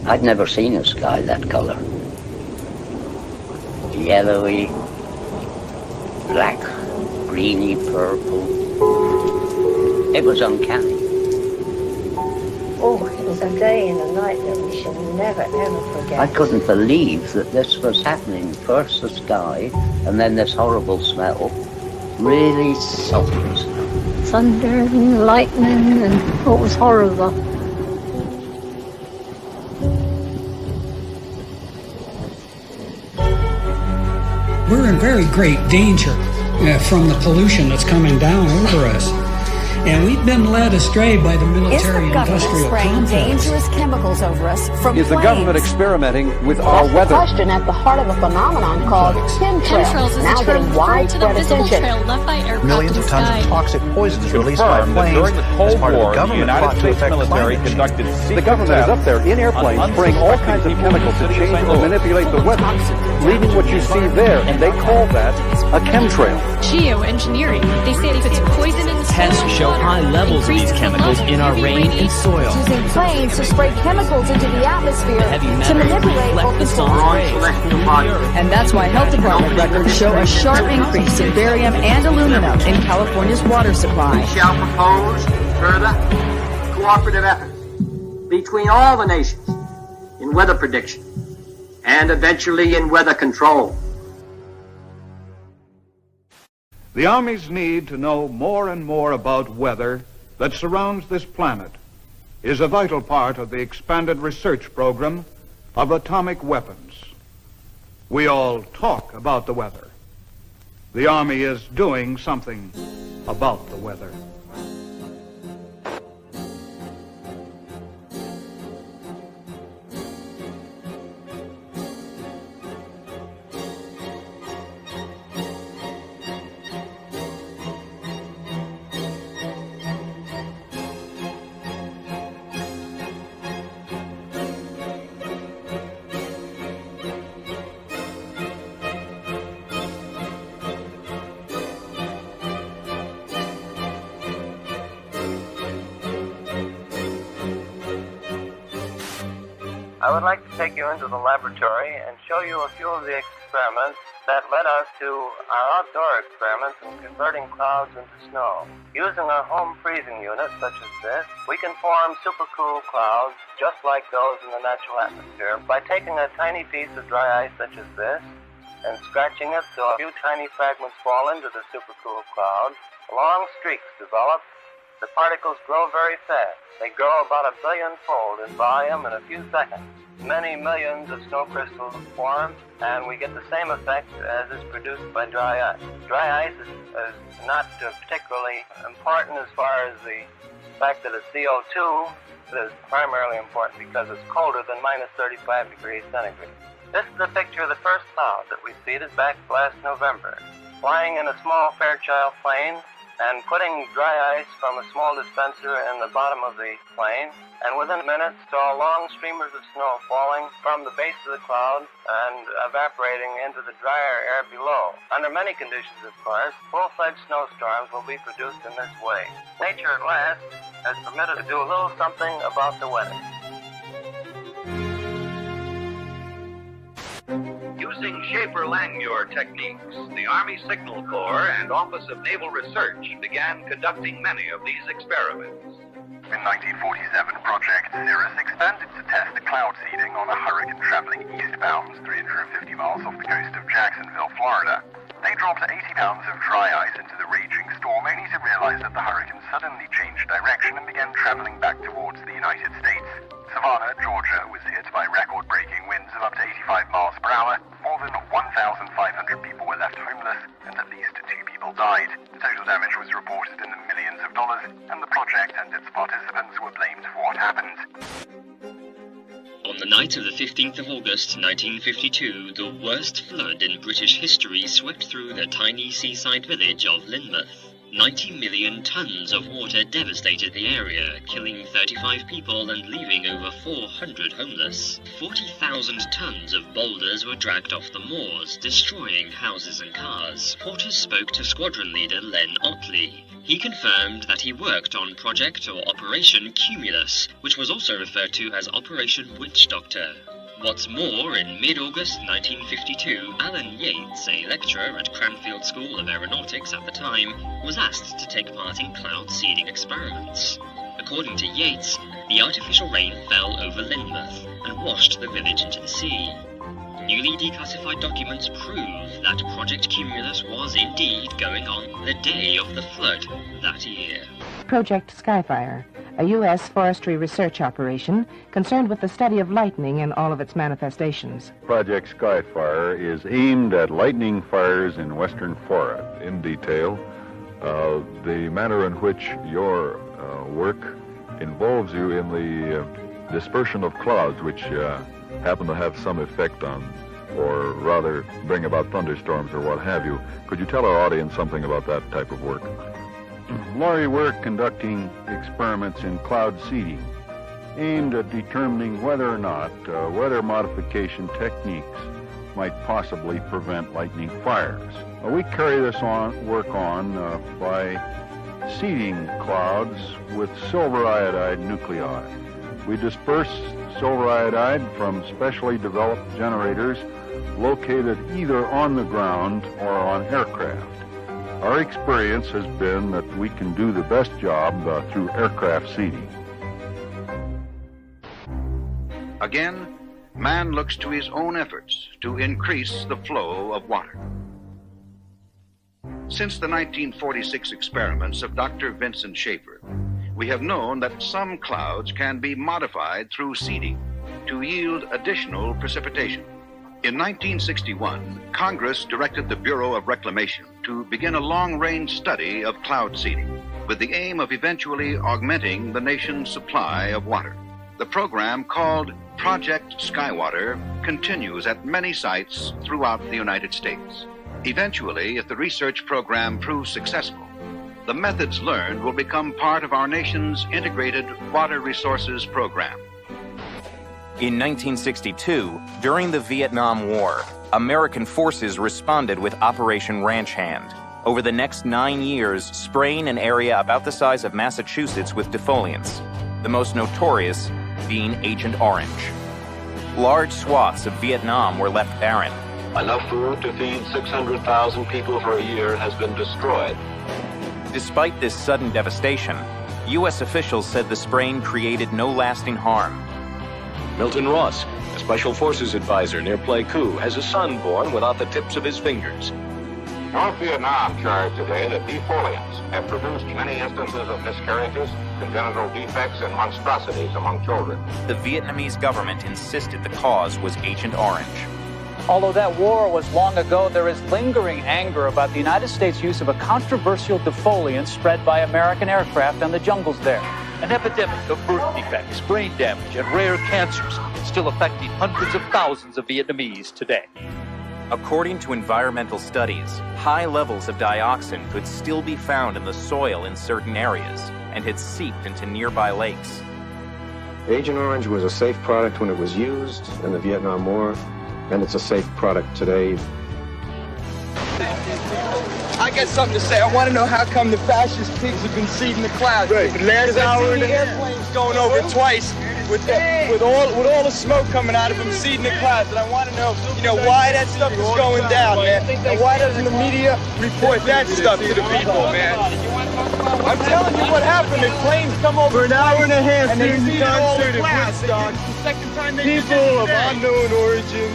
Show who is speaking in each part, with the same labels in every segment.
Speaker 1: I'd never seen a sky that colour. Yellowy, black, greeny, purple. It was uncanny.
Speaker 2: Oh, it was a day and a night that we shall never, ever forget.
Speaker 1: I couldn't believe that this was happening. First the sky, and then this horrible smell. Really sultry smell.
Speaker 2: Thunder and lightning, and it was horrible.
Speaker 3: We're in very great danger from the pollution that's coming down over us. And we've been led astray by the military-industrial complex.
Speaker 4: Dangerous chemicals over us from
Speaker 5: Is the government experimenting with our weather?
Speaker 6: That's the question at the heart of a phenomenon called chemtrails, now getting widespread attention.
Speaker 7: Millions of tons of toxic poisons released by our planes
Speaker 5: during the Cold
Speaker 7: as part
Speaker 5: War,
Speaker 7: of the government
Speaker 5: United
Speaker 7: plot to
Speaker 5: States
Speaker 7: affect
Speaker 5: military
Speaker 7: climate
Speaker 5: conducted
Speaker 7: change.
Speaker 5: the government is up there in airplanes spraying all kinds of chemicals to change or manipulate the weather, leaving what you see there, and they call that a chemtrail.
Speaker 8: Geoengineering. They say if it's poison in the
Speaker 9: tests show high levels of these chemicals in our rain and soil.
Speaker 4: Using planes to spray chemicals into the atmosphere to manipulate or control rays.
Speaker 10: And that's why health department records show a sharp increase in barium and aluminum in California's water supply.
Speaker 11: We shall propose further cooperative efforts between all the nations in weather prediction and eventually in weather control.
Speaker 12: The Army's need to know more and more about weather that surrounds this planet is a vital part of the expanded research program of atomic weapons. We all talk about the weather. The Army is doing something about the weather.
Speaker 13: I would like to take you into the laboratory and show you a few of the experiments that led us to our outdoor experiments in converting clouds into snow. Using a home freezing unit such as this, we can form supercool clouds just like those in the natural atmosphere by taking a tiny piece of dry ice such as this and scratching it so a few tiny fragments fall into the supercool cloud. Long streaks develop. The particles grow very fast. They grow about 1 billion-fold in volume in a few seconds. Many millions of snow crystals form, and we get the same effect as is produced by dry ice. Dry ice is not particularly important as far as the fact that it's CO2. It is primarily important because it's colder than minus 35 degrees centigrade. This is a picture of the first cloud that we seeded back last November. Flying in a small Fairchild plane, and putting dry ice from a small dispenser in the bottom of the plane, and within minutes saw long streamers of snow falling from the base of the cloud and evaporating into the drier air below. Under many conditions, of course, full-fledged snowstorms will be produced in this way. Nature at last has permitted to do a little something about the weather.
Speaker 14: Using Schaefer-Langmuir techniques, the Army Signal Corps and Office of Naval Research began conducting many of these experiments.
Speaker 15: In 1947, Project Cirrus expanded to test cloud seeding on a hurricane traveling eastbound 350 miles off the coast of Jacksonville, Florida. They dropped 80 pounds of dry ice into the raging storm, only to realize that the hurricane suddenly changed direction and began traveling back towards the United States. Savannah, Georgia, was hit by record-breaking winds of up to 85 miles per hour. More than 1,500 people were left homeless, and at least 2 people died. The total damage was reported in the millions of dollars, and the project and its participants were blamed for what happened.
Speaker 16: On the night of the 15th of August 1952, the worst flood in British history swept through the tiny seaside village of Lynmouth. 90 million tons of water devastated the area, killing 35 people and leaving over 400 homeless. 40,000 tons of boulders were dragged off the moors, destroying houses and cars. Reporters spoke to squadron leader Len Otley. He confirmed that he worked on Project or Operation Cumulus, which was also referred to as Operation Witch Doctor. What's more, in mid-August 1952, Alan Yates, a lecturer at Cranfield School of Aeronautics at the time, was asked to take part in cloud seeding experiments. According to Yates, the artificial rain fell over Lynmouth and washed the village into the sea. Newly declassified documents prove that Project Cumulus was indeed going on the day of the flood that year.
Speaker 17: Project Skyfire, a U.S. forestry research operation concerned with the study of lightning in all of its manifestations.
Speaker 18: Project Skyfire is aimed at lightning fires in western Florida. In detail, the manner in which your work involves you in the dispersion of clouds, which happen to have some effect on, or rather bring about thunderstorms or what have you. Could you tell our audience something about that type of work?
Speaker 12: Laurie, we're conducting experiments in cloud seeding aimed at determining whether or not weather modification techniques might possibly prevent lightning fires. We carry this work on by seeding clouds with silver iodide nuclei. We disperse silver iodide from specially developed generators located either on the ground or on aircraft. Our experience has been that we can do the best job through aircraft seeding.
Speaker 14: Again, man looks to his own efforts to increase the flow of water. Since the 1946 experiments of Dr. Vincent Schaefer, we have known that some clouds can be modified through seeding to yield additional precipitation. In 1961, Congress directed the Bureau of Reclamation to begin a long-range study of cloud seeding with the aim of eventually augmenting the nation's supply of water. The program, called Project Skywater, continues at many sites throughout the United States. Eventually, if the research program proves successful, the methods learned will become part of our nation's integrated water resources program.
Speaker 19: In 1962, during the Vietnam War, American forces responded with Operation Ranch Hand. Over the next 9 years, spraying an area about the size of Massachusetts with defoliants, the most notorious being Agent Orange. Large swaths of Vietnam were left barren.
Speaker 20: Enough food to feed 600,000 people for a year has been destroyed.
Speaker 19: Despite this sudden devastation, U.S. officials said the spraying created no lasting harm.
Speaker 20: Milton Ross, a Special Forces advisor near Pleiku, has a son born without the tips of his fingers.
Speaker 21: North Vietnam charged today that defoliants have produced many instances of miscarriages, congenital defects, and monstrosities among children.
Speaker 19: The Vietnamese government insisted the cause was Agent Orange.
Speaker 22: Although that war was long ago, there is lingering anger about the United States' use of a controversial defoliant spread by American aircraft on the jungles there.
Speaker 23: An epidemic of birth defects, brain damage, and rare cancers still affecting hundreds of thousands of Vietnamese today.
Speaker 19: According to environmental studies, high levels of dioxin could still be found in the soil in certain areas and had seeped into nearby lakes.
Speaker 21: Agent Orange was a safe product when it was used in the Vietnam War, and it's a safe product today.
Speaker 24: I got something to say. I want to know how come the fascist pigs have been seeding the clouds. Right. The last hour and a half, airplanes going over twice with all the smoke coming out of them seeding the clouds. And I want to know, why that stuff is going down, man. And why doesn't the media report that stuff to the people, man? I'm telling you what happened. The planes come over for an hour and a half and they seeded all the clouds. People of unknown origin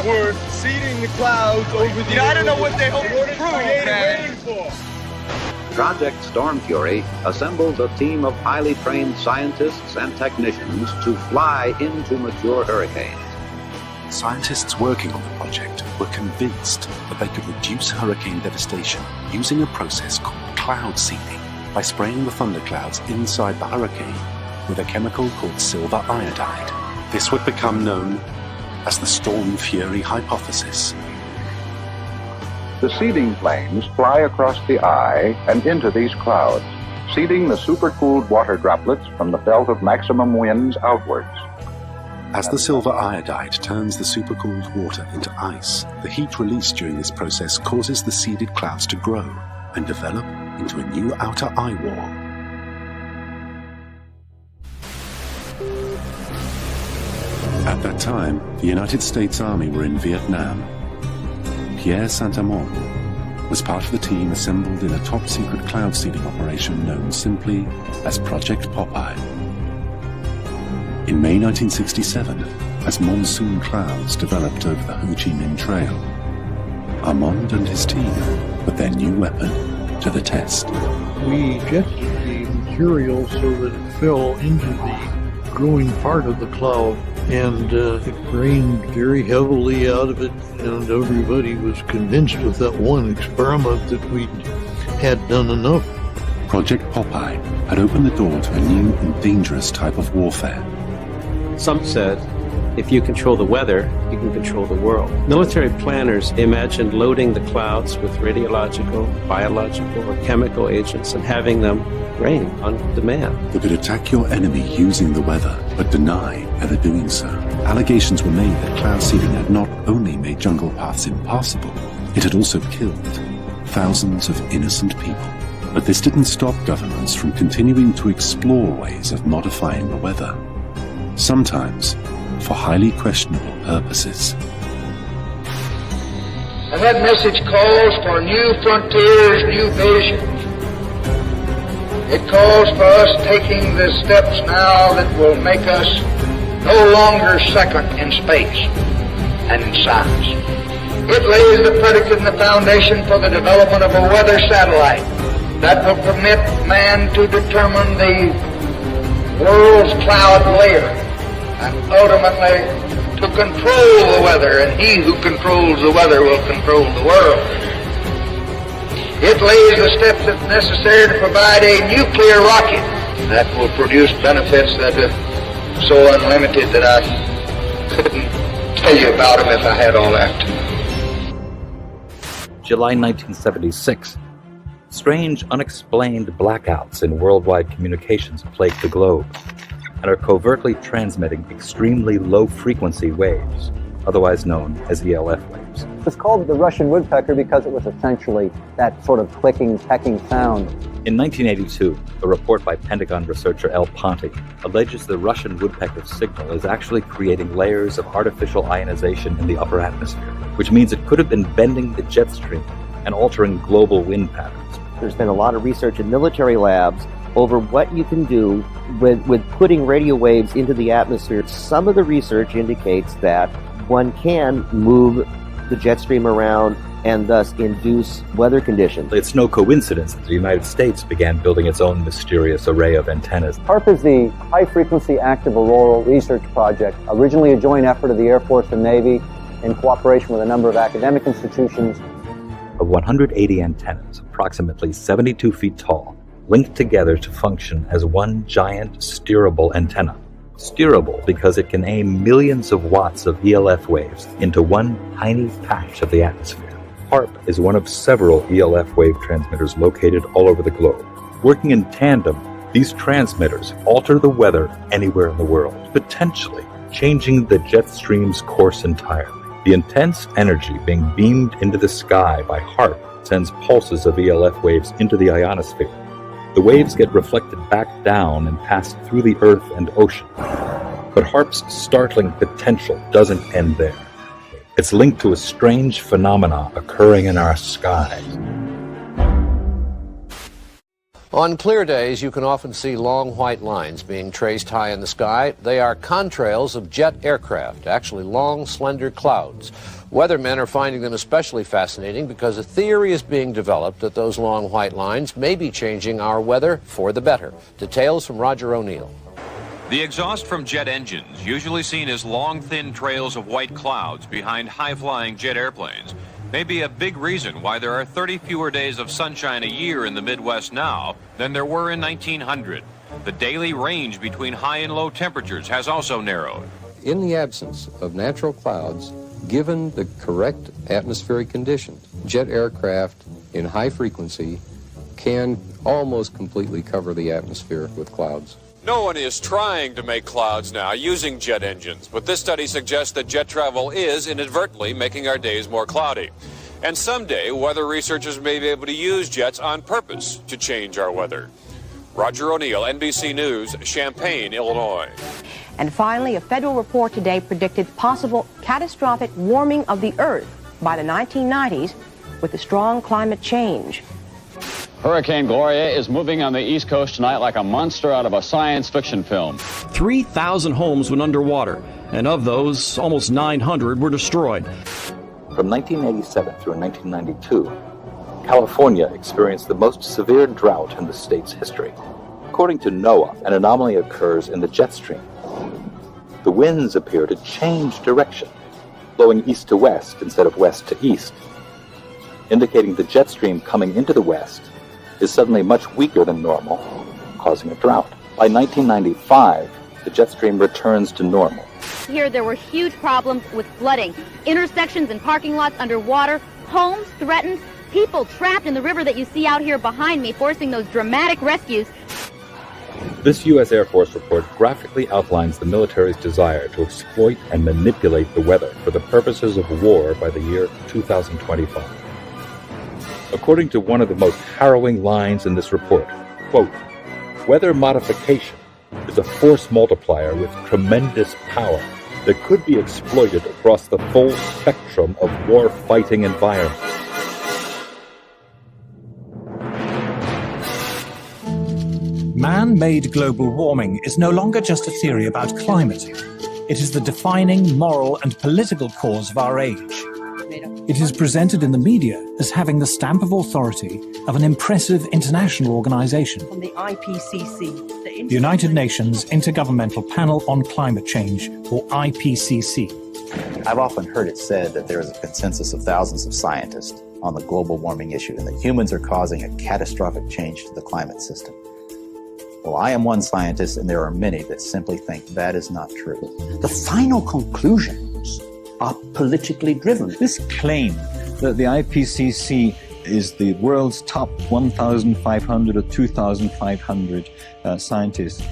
Speaker 24: were seeding the clouds over the I don't know what they hope to prove, man.
Speaker 25: Project Storm Fury assembled a team of highly trained scientists and technicians to fly into mature hurricanes.
Speaker 26: Scientists working on the project were convinced that they could reduce hurricane devastation using a process called cloud seeding by spraying the thunderclouds inside the hurricane with a chemical called silver iodide. This would become known as the Storm Fury hypothesis.
Speaker 21: The seeding planes fly across the eye and into these clouds, seeding the supercooled water droplets from the belt of maximum winds outwards.
Speaker 26: As the silver iodide turns the supercooled water into ice, the heat released during this process causes the seeded clouds to grow and develop into a new outer eye wall. At that time, the United States Army were in Vietnam. Pierre Saint-Amand was part of the team assembled in a top-secret cloud seeding operation known simply as Project Popeye. In May 1967, as monsoon clouds developed over the Ho Chi Minh Trail, Armand and his team put their new weapon to the test.
Speaker 1: We ejected the material so that it fell into the growing part of the cloud, and it rained very heavily out of it, and everybody was convinced with that one experiment that we had done enough.
Speaker 26: Project Popeye had opened the door to a new and dangerous type of warfare.
Speaker 2: Some said, if you control the weather, you can control the world. Military planners imagined loading the clouds with radiological, biological, or chemical agents and having them rain on demand.
Speaker 26: They could attack your enemy using the weather, but deny ever doing so. Allegations were made that cloud seeding had not only made jungle paths impassable, it had also killed thousands of innocent people. But this didn't stop governments from continuing to explore ways of modifying the weather, sometimes for highly questionable purposes.
Speaker 3: And that message calls for new frontiers, new visions. It calls for us taking the steps now that will make us no longer second in space and in science. It lays the predicate and the foundation for the development of a weather satellite that will permit man to determine the world's cloud layer and ultimately to control the weather, and he who controls the weather will control the world. It lays the steps that's necessary to provide a nuclear rocket that will produce benefits that are so unlimited that I couldn't tell you about them if I had all that.
Speaker 5: July 1976. Strange, unexplained blackouts in worldwide communications plague the globe and are covertly transmitting extremely low-frequency waves, otherwise known as ELF waves.
Speaker 6: It's called the Russian woodpecker because it was essentially that sort of clicking, pecking sound.
Speaker 5: In 1982, a report by Pentagon researcher L. Ponte alleges the Russian woodpecker signal is actually creating layers of artificial ionization in the upper atmosphere, which means it could have been bending the jet stream and altering global wind patterns.
Speaker 7: There's been a lot of research in military labs over what you can do with putting radio waves into the atmosphere. Some of the research indicates that one can move the jet stream around and thus induce weather conditions.
Speaker 5: It's no coincidence that the United States began building its own mysterious array of antennas.
Speaker 6: HAARP is the High Frequency Active Auroral Research Project, originally a joint effort of the Air Force and Navy in cooperation with a number of academic institutions.
Speaker 5: Of 180 antennas, approximately 72 feet tall, linked together to function as one giant steerable antenna. Steerable because it can aim millions of watts of ELF waves into one tiny patch of the atmosphere. HAARP is one of several ELF wave transmitters located all over the globe. Working in tandem, these transmitters alter the weather anywhere in the world, potentially changing the jet stream's course entirely. The intense energy being beamed into the sky by HAARP sends pulses of ELF waves into the ionosphere. The waves get reflected back down and pass through the earth and ocean. But HAARP's startling potential doesn't end there. It's linked to a strange phenomena occurring in our skies.
Speaker 27: On clear days, you can often see long white lines being traced high in the sky. They are contrails of jet aircraft, actually long, slender clouds. Weathermen are finding them especially fascinating because a theory is being developed that those long white lines may be changing our weather for the better. Details from Roger O'Neill.
Speaker 28: The exhaust from jet engines, usually seen as long, thin trails of white clouds behind high-flying jet airplanes, may be a big reason why there are 30 fewer days of sunshine a year in the Midwest now than there were in 1900. The daily range between high and low temperatures has also narrowed.
Speaker 29: In the absence of natural clouds, given the correct atmospheric conditions,
Speaker 27: jet aircraft in high frequency can almost completely cover the atmosphere with clouds.
Speaker 28: No one is trying to make clouds now using jet engines, but this study suggests that jet travel is inadvertently making our days more cloudy. And someday, weather researchers may be able to use jets on purpose to change our weather. Roger O'Neill, NBC News, Champaign, Illinois.
Speaker 4: And finally, a federal report today predicted possible catastrophic warming of the Earth by the 1990s with the strong climate change.
Speaker 8: Hurricane Gloria is moving on the East Coast tonight like a monster out of a science fiction film.
Speaker 9: 3,000 homes went underwater, and of those, almost 900 were destroyed.
Speaker 5: From 1987 through 1992, California experienced the most severe drought in the state's history. According to NOAA, an anomaly occurs in the jet stream. The winds appear to change direction, blowing east to west instead of west to east, indicating the jet stream coming into the west is suddenly much weaker than normal, causing a drought. By 1995, the jet stream returns to normal.
Speaker 10: Here there were huge problems with flooding, intersections and parking lots underwater, homes threatened, people trapped in the river that you see out here behind me, forcing those dramatic rescues.
Speaker 5: This U.S. Air Force report graphically outlines the military's desire to exploit and manipulate the weather for the purposes of war by the year 2025. According to one of the most harrowing lines in this report, quote, "Weather modification is a force multiplier with tremendous power that could be exploited across the full spectrum of war-fighting environments."
Speaker 11: Man-made global warming is no longer just a theory about climate. It is the defining moral and political cause of our age. It is presented in the media as having the stamp of authority of an impressive international organization,
Speaker 13: From the IPCC,
Speaker 11: the United Nations Intergovernmental Panel on Climate Change, or IPCC.
Speaker 15: I've often heard it said that there is a consensus of thousands of scientists on the global warming issue and that humans are causing a catastrophic change to the climate system. Well, I am one scientist, and there are many that simply think that is not true.
Speaker 13: the final conclusions are politically driven.
Speaker 16: This claim that the IPCC is the world's top 1,500 or 2,500 scientists,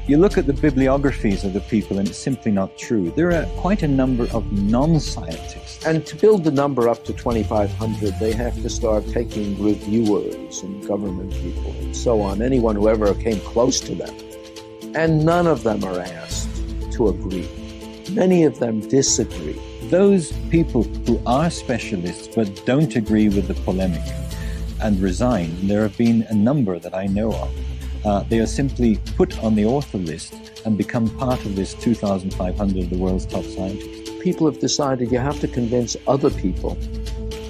Speaker 16: you look at the bibliographies of the people and it's simply not true. There are quite a number of non-scientists.
Speaker 27: And to build the number up to 2,500, they have to start taking reviewers and government people and so on, anyone who ever came close to them. And none of them are asked to agree. Many of them disagree.
Speaker 16: Those people who are specialists but don't agree with the polemic and resign, and there have been a number that I know of, they are simply put on the author list and become part of this 2,500 of the world's top scientists.
Speaker 27: People have decided you have to convince other people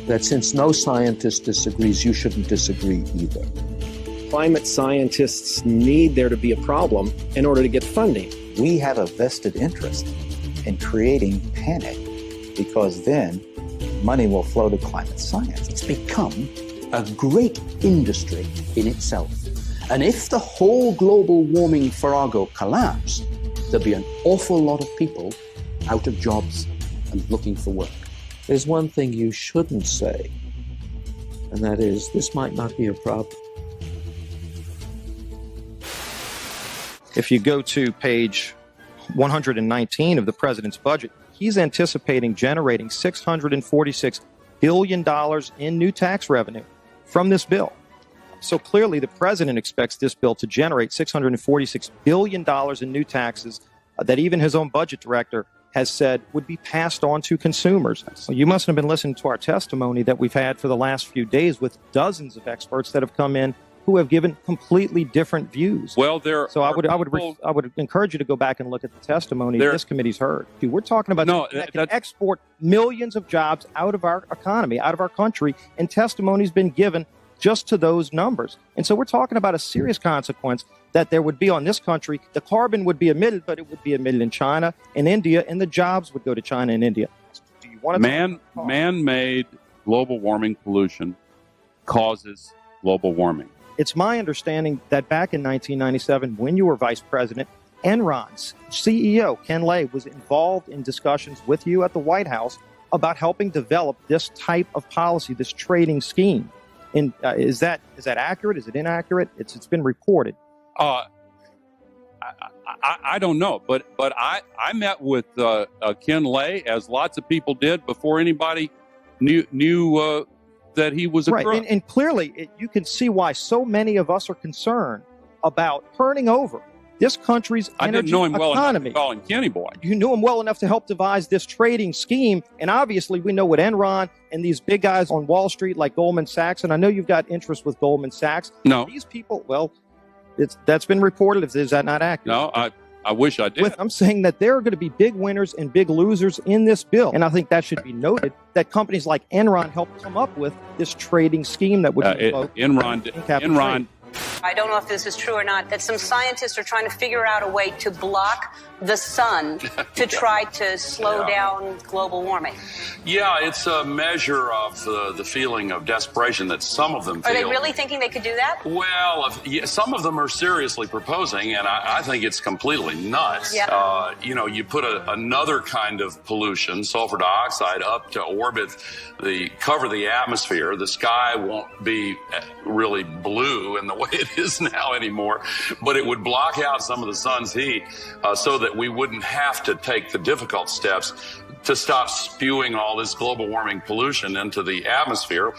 Speaker 27: that since no scientist disagrees, you shouldn't disagree either.
Speaker 29: Climate scientists need there to be a problem in order to get funding.
Speaker 15: We have a vested interest in creating panic because then money will flow to climate science.
Speaker 13: It's become a great industry in itself. And if the whole global warming farrago collapsed, there'd be an awful lot of people out of jobs and looking for work.
Speaker 27: There's one thing you shouldn't say, and that is, this might not be a problem.
Speaker 30: If you go to page 119 of the president's budget, he's anticipating generating $646 billion in new tax revenue from this bill. So clearly the president expects this bill to generate $646 billion in new taxes that even his own budget director has said would be passed on to consumers. So you must have been listening to our testimony that we've had for the last few days with dozens of experts that have come in who have given completely different views.
Speaker 31: Well, I
Speaker 30: would encourage you to go back and look at the testimony this committee's heard. We're talking about that can export millions of jobs out of our economy, out of our country, and testimony's been given just to those numbers. And so we're talking about a serious consequence that there would be on this country. The carbon would be emitted, but it would be emitted in China and India, and the jobs would go to China and India. Do you want to
Speaker 31: man-made global warming pollution causes global warming.
Speaker 30: It's my understanding that back in 1997, when you were vice president, Enron's CEO, Ken Lay, was involved in discussions with you at the White House about helping develop this type of policy, this trading scheme. And is that accurate? Is it inaccurate? It's been reported.
Speaker 31: I don't know, but I met with Ken Lay, as lots of people did, before anybody knew that he was a crook.
Speaker 30: And clearly you can see why so many of us are concerned about turning over this country's energy
Speaker 31: know him well
Speaker 30: economy.
Speaker 31: enough to call him Kenny Boy.
Speaker 30: You knew him well enough to help devise this trading scheme, and obviously we know what Enron and these big guys on Wall Street like Goldman Sachs, and I know you've got interest with Goldman Sachs.
Speaker 31: No.
Speaker 30: These people, well, that's been reported. Is that not accurate?
Speaker 31: No, I wish I did.
Speaker 30: I'm saying that there are going to be big winners and big losers in this bill. And I think that should be noted, that companies like Enron helped come up with this trading scheme that would
Speaker 31: Enron.
Speaker 12: I don't know if this is true or not, that some scientists are trying to figure out a way to block the sun to try to slow down global warming.
Speaker 31: Yeah, it's a measure of the feeling of desperation that some of them feel.
Speaker 12: Are they really thinking they could do that?
Speaker 31: Well, some of them are seriously proposing, and I think it's completely nuts.
Speaker 12: Yeah.
Speaker 31: You put another kind of pollution, sulfur dioxide, up to orbit, cover the atmosphere. The sky won't be really blue in the way it is now anymore, but it would block out some of the sun's heat so that we wouldn't have to take the difficult steps to stop spewing all this global warming pollution into the atmosphere.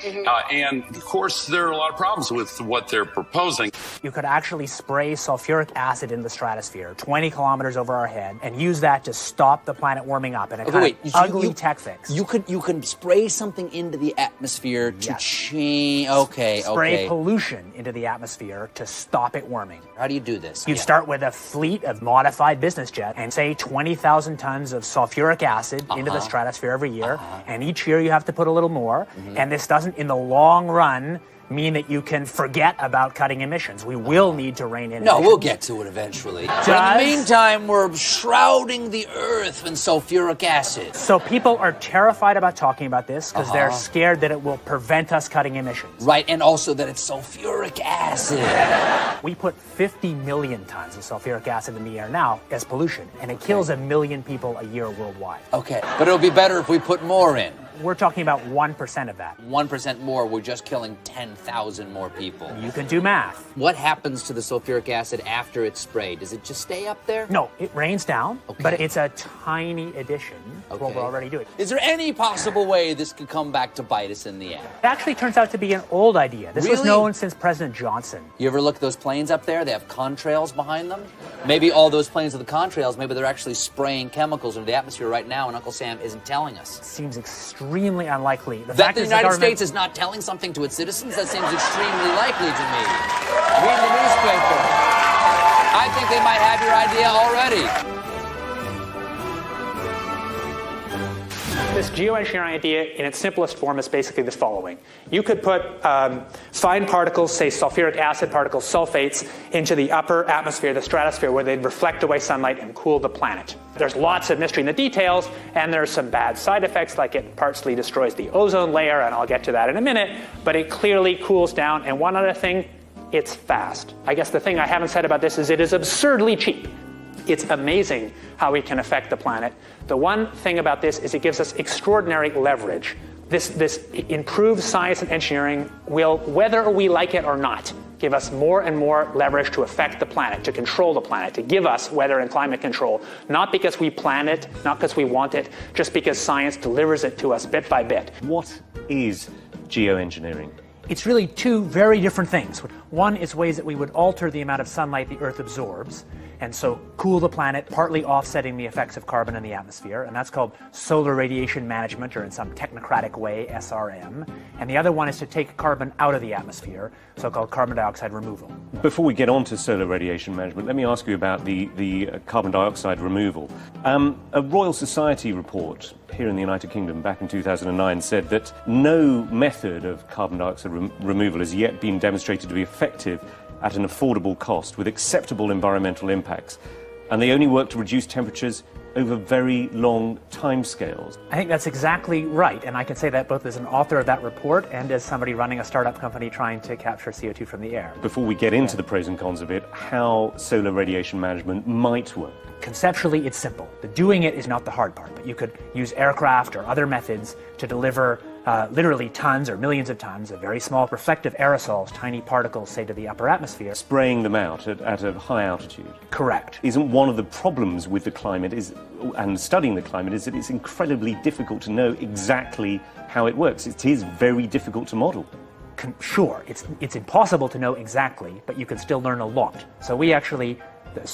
Speaker 31: And of course, there are a lot of problems with what they're proposing.
Speaker 14: You could actually spray sulfuric acid in the stratosphere 20 kilometers over our head and use that to stop the planet warming up in a kind of ugly tech fix.
Speaker 17: You can spray something into the atmosphere to change.
Speaker 14: Spray pollution into the atmosphere to stop it warming.
Speaker 17: How do you do this?
Speaker 14: You'd start with a fleet of modified business jets and say 20,000 tons of sulfuric acid into the stratosphere every year, and each year you have to put a little more, and this doesn't, in the long run, mean that you can forget about cutting emissions. We will need to rein in emissions.
Speaker 17: We'll get to it eventually. But in the meantime, we're shrouding the Earth in sulfuric acid.
Speaker 14: So people are terrified about talking about this because they're scared that it will prevent us cutting emissions.
Speaker 17: Right, and also that it's sulfuric acid.
Speaker 14: We put 50 million tons of sulfuric acid in the air now as pollution, and it kills 1 million people a year worldwide.
Speaker 17: Okay, but it'll be better if we put more in.
Speaker 14: We're talking about 1% of that.
Speaker 17: 1% more, we're just killing 10,000 more people.
Speaker 14: You can do math.
Speaker 17: What happens to the sulfuric acid after it's sprayed? Does it just stay up there?
Speaker 14: No, it rains down, but it's a tiny addition to what we're already doing.
Speaker 17: Is there any possible way this could come back to bite us in the end?
Speaker 14: It actually turns out to be an old idea. This was known since President Johnson.
Speaker 17: You ever look at those planes up there? They have contrails behind them. Maybe all those planes with the contrails, maybe they're actually spraying chemicals into the atmosphere right now, and Uncle Sam isn't telling us.
Speaker 14: It seems extremely unlikely.
Speaker 17: That the United States is not telling something to its citizens? That seems extremely likely to me. Read the newspaper. I think they might have your idea already.
Speaker 14: This geoengineering idea in its simplest form is basically the following. You could put fine particles, say sulfuric acid particles, sulfates, into the upper atmosphere, the stratosphere, where they'd reflect away sunlight and cool the planet. There's lots of mystery in the details, and there's some bad side effects, like it partially destroys the ozone layer, and I'll get to that in a minute, but it clearly cools down. And one other thing, it's fast. I guess the thing I haven't said about this is it is absurdly cheap. It's amazing how we can affect the planet. The one thing about this is it gives us extraordinary leverage. This improved science and engineering will, whether we like it or not, give us more and more leverage to affect the planet, to control the planet, to give us weather and climate control, not because we plan it, not because we want it, just because science delivers it to us bit by bit.
Speaker 18: What is geoengineering?
Speaker 14: It's really two very different things. One is ways that we would alter the amount of sunlight the Earth absorbs, and so cool the planet, partly offsetting the effects of carbon in the atmosphere, and that's called solar radiation management, or in some technocratic way, SRM. And the other one is to take carbon out of the atmosphere, so-called carbon dioxide removal.
Speaker 18: Before we get on to solar radiation management, let me ask you about the carbon dioxide removal. A Royal Society report here in the United Kingdom back in 2009 said that no method of carbon dioxide removal has yet been demonstrated to be effective at an affordable cost with acceptable environmental impacts. And they only work to reduce temperatures over very long timescales.
Speaker 14: I think that's exactly right, and I can say that both as an author of that report and as somebody running a startup company trying to capture CO2 from the air.
Speaker 18: Before we get into the pros and cons of it, how solar radiation management might work.
Speaker 14: Conceptually, it's simple. The doing it is not the hard part, but you could use aircraft or other methods to deliver literally tons or millions of tons of very small reflective aerosols, tiny particles, say, to the upper atmosphere.
Speaker 18: Spraying them out at a high altitude.
Speaker 14: Correct.
Speaker 18: Isn't one of the problems with the climate and studying the climate is that it's incredibly difficult to know exactly how it works. It is very difficult to model.
Speaker 14: Sure, it's impossible to know exactly, but you can still learn a lot. So we actually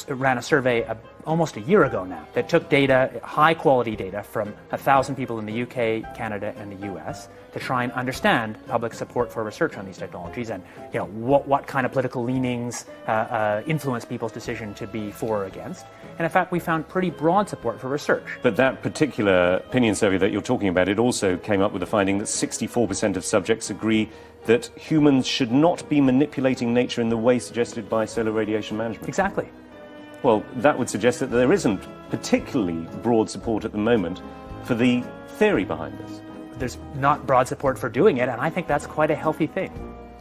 Speaker 14: ran a survey almost a year ago now that took data, high quality data, from 1,000 people in the UK, Canada, and the US to try and understand public support for research on these technologies and what kind of political leanings influence people's decision to be for or against. And in fact, we found pretty broad support for research.
Speaker 18: But that particular opinion survey that you're talking about, it also came up with the finding that 64% of subjects agree that humans should not be manipulating nature in the way suggested by solar radiation management.
Speaker 14: Exactly.
Speaker 18: Well, that would suggest that there isn't particularly broad support at the moment for the theory behind this.
Speaker 14: There's not broad support for doing it, and I think that's quite a healthy thing.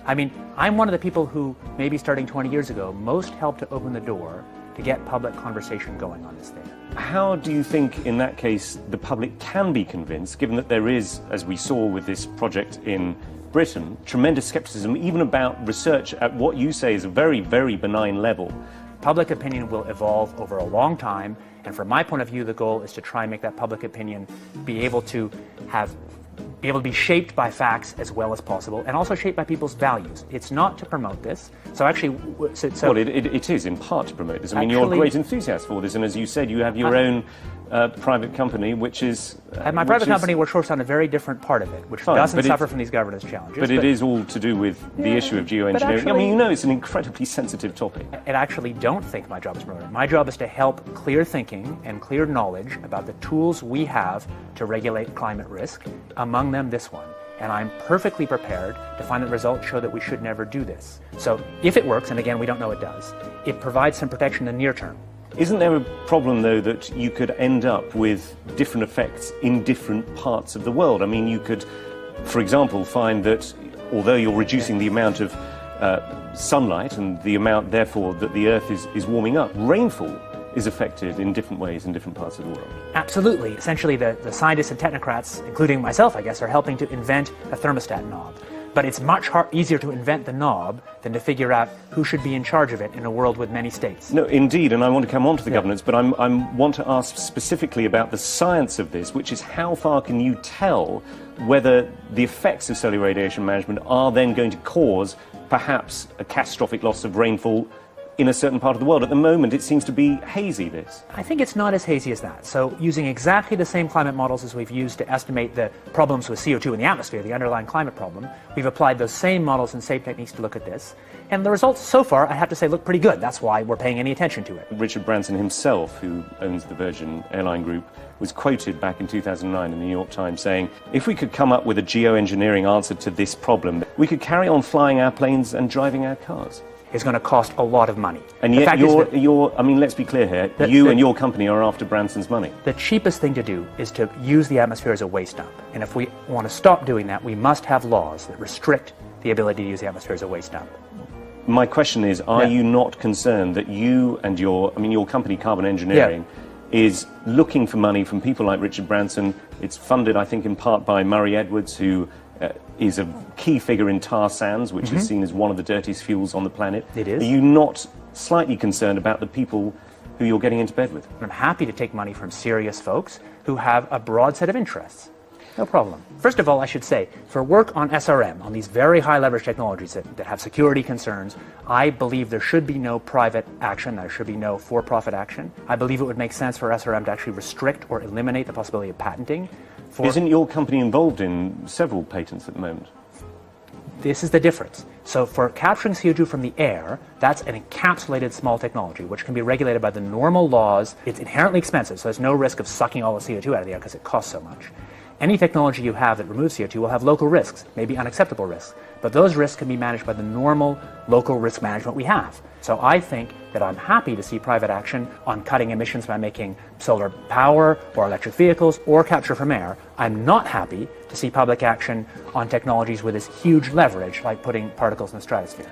Speaker 14: I mean, I'm one of the people who, maybe starting 20 years ago, most helped to open the door to get public conversation going on this thing.
Speaker 18: How do you think, in that case, the public can be convinced, given that there is, as we saw with this project in Britain, tremendous skepticism even about research at what you say is a very, very benign level?
Speaker 14: Public opinion will evolve over a long time, and from my point of view, the goal is to try and make that public opinion be able to be shaped by facts as well as possible, and also shaped by people's values. It's not to promote this. So actually...
Speaker 18: Well, it is in part to promote this. I mean, you're a great enthusiast for this, and as you said, you have your own private company, which is...
Speaker 14: At my private company, we're focused on a very different part of it, which doesn't suffer from these governance challenges.
Speaker 18: But it is all to do with the issue of geoengineering.
Speaker 14: Actually,
Speaker 18: I mean, you know, it's an incredibly sensitive topic.
Speaker 14: I actually don't think my job is promoted. My job is to help clear thinking and clear knowledge about the tools we have to regulate climate risk, among them this one. And I'm perfectly prepared to find that results show that we should never do this. So if it works, and again, we don't know it does, it provides some protection in the near term.
Speaker 18: Isn't there a problem, though, that you could end up with different effects in different parts of the world? I mean, you could, for example, find that although you're reducing the amount of sunlight and the amount, therefore, that the Earth is warming up, rainfall is affected in different ways in different parts of the world.
Speaker 14: Absolutely. Essentially, the scientists and technocrats, including myself, I guess, are helping to invent a thermostat knob. But it's much easier to invent the knob than to figure out who should be in charge of it in a world with many states.
Speaker 18: No, indeed, and I want to come on to the governance, but I want to ask specifically about the science of this, which is how far can you tell whether the effects of solar radiation management are then going to cause perhaps a catastrophic loss of rainfall in a certain part of the world? At the moment, it seems to be hazy, this.
Speaker 14: I think it's not as hazy as that. So using exactly the same climate models as we've used to estimate the problems with CO2 in the atmosphere, the underlying climate problem, we've applied those same models and same techniques to look at this. And the results so far, I have to say, look pretty good. That's why we're paying any attention to it.
Speaker 18: Richard Branson himself, who owns the Virgin Airline Group, was quoted back in 2009 in the New York Times saying, if we could come up with a geoengineering answer to this problem, we could carry on flying our planes and driving our cars.
Speaker 14: Is going to cost a lot of money.
Speaker 18: And yet I mean, let's be clear here, you and your company are after Branson's money.
Speaker 14: The cheapest thing to do is to use the atmosphere as a waste dump. And if we want to stop doing that, we must have laws that restrict the ability to use the atmosphere as a waste dump.
Speaker 18: My question is, are you not concerned that you and your company, Carbon Engineering, is looking for money from people like Richard Branson? It's funded, I think, in part by Murray Edwards, who is a key figure in tar sands, which is seen as one of the dirtiest fuels on the planet.
Speaker 14: It is.
Speaker 18: Are you not slightly concerned about the people who you're getting into bed with?
Speaker 14: I'm happy to take money from serious folks who have a broad set of interests. No problem. First of all, I should say, for work on SRM, on these very high leverage technologies that have security concerns, I believe there should be no private action, there should be no for-profit action. I believe it would make sense for SRM to actually restrict or eliminate the possibility of patenting.
Speaker 18: Isn't your company involved in several patents at the moment?
Speaker 14: This is the difference. So for capturing CO2 from the air, that's an encapsulated small technology, which can be regulated by the normal laws. It's inherently expensive, so there's no risk of sucking all the CO2 out of the air because it costs so much. Any technology you have that removes CO2 will have local risks, maybe unacceptable risks, but those risks can be managed by the normal local risk management we have. So I think that I'm happy to see private action on cutting emissions by making solar power or electric vehicles or capture from air. I'm not happy to see public action on technologies with this huge leverage, like putting particles in the stratosphere.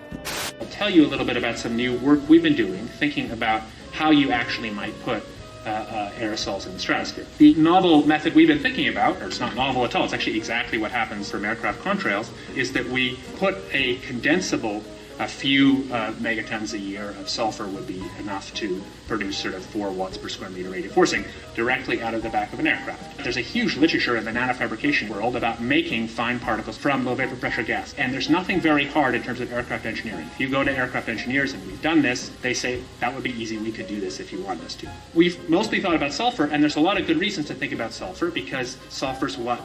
Speaker 1: I'll tell you a little bit about some new work we've been doing, thinking about how you actually might put aerosols in the stratosphere. The novel method we've been thinking about, or it's not novel at all, it's actually exactly what happens from aircraft contrails, is that we put a condensable, a few megatons a year of sulfur would be enough to produce sort of 4 watts per square meter radiative forcing directly out of the back of an aircraft. There's a huge literature in the nanofabrication world about making fine particles from low vapor pressure gas, and there's nothing very hard in terms of aircraft engineering. If you go to aircraft engineers, and we've done this, they say that would be easy, we could do this if you want us to. We've mostly thought about sulfur, and there's a lot of good reasons to think about sulfur, because sulfur's what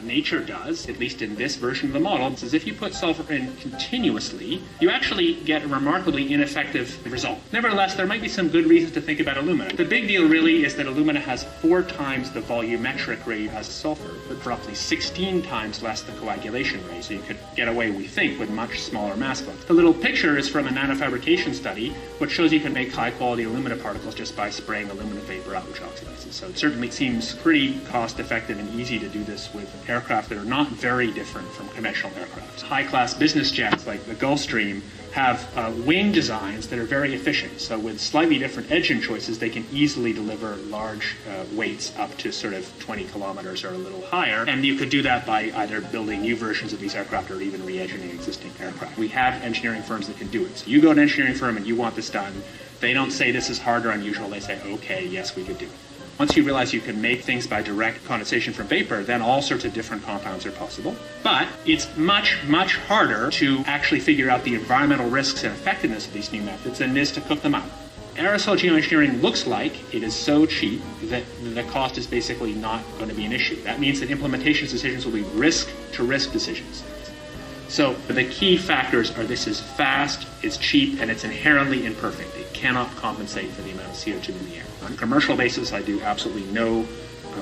Speaker 1: nature does, at least in this version of the model, is if you put sulfur in continuously, you actually get a remarkably ineffective result. Nevertheless, there might be some good reasons to think about alumina. The big deal really is that alumina has 4 times the volumetric rate as sulfur, but roughly 16 times less the coagulation rate, so you could get away, we think, with much smaller mass flux. The little picture is from a nanofabrication study, which shows you can make high-quality alumina particles just by spraying alumina vapor out, which oxidizes. So it certainly seems pretty cost-effective and easy to do this with aircraft that are not very different from conventional aircraft. High-class business jets like the Gulfstream have wing designs that are very efficient. So with slightly different engine choices, they can easily deliver large weights up to sort of 20 kilometers or a little higher. And you could do that by either building new versions of these aircraft or even re-engineering existing aircraft. We have engineering firms that can do it. So you go to an engineering firm and you want this done. They don't say this is hard or unusual. They say, okay, yes, we could do it. Once you realize you can make things by direct condensation from vapor, then all sorts of different compounds are possible. But it's much, much harder to actually figure out the environmental risks and effectiveness of these new methods than it is to cook them up. Aerosol geoengineering looks like it is so cheap that the cost is basically not going to be an issue. That means that implementation decisions will be risk-to-risk decisions. So the key factors are this is fast, it's cheap, and it's inherently imperfect. It cannot compensate for the amount of CO2 in the air. On a commercial basis, I do absolutely no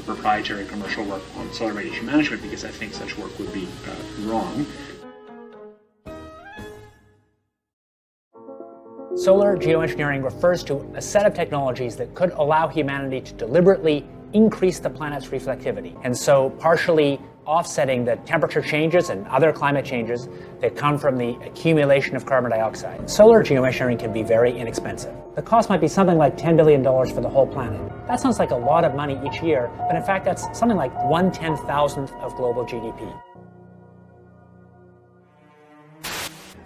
Speaker 1: proprietary commercial work on solar radiation management because I think such work would be wrong.
Speaker 14: Solar geoengineering refers to a set of technologies that could allow humanity to deliberately increase the planet's reflectivity, and so partially offsetting the temperature changes and other climate changes that come from the accumulation of carbon dioxide. Solar geoengineering can be very inexpensive. The cost might be something like $10 billion for the whole planet. That sounds like a lot of money each year, but in fact that's something like 1/10,000th of global GDP.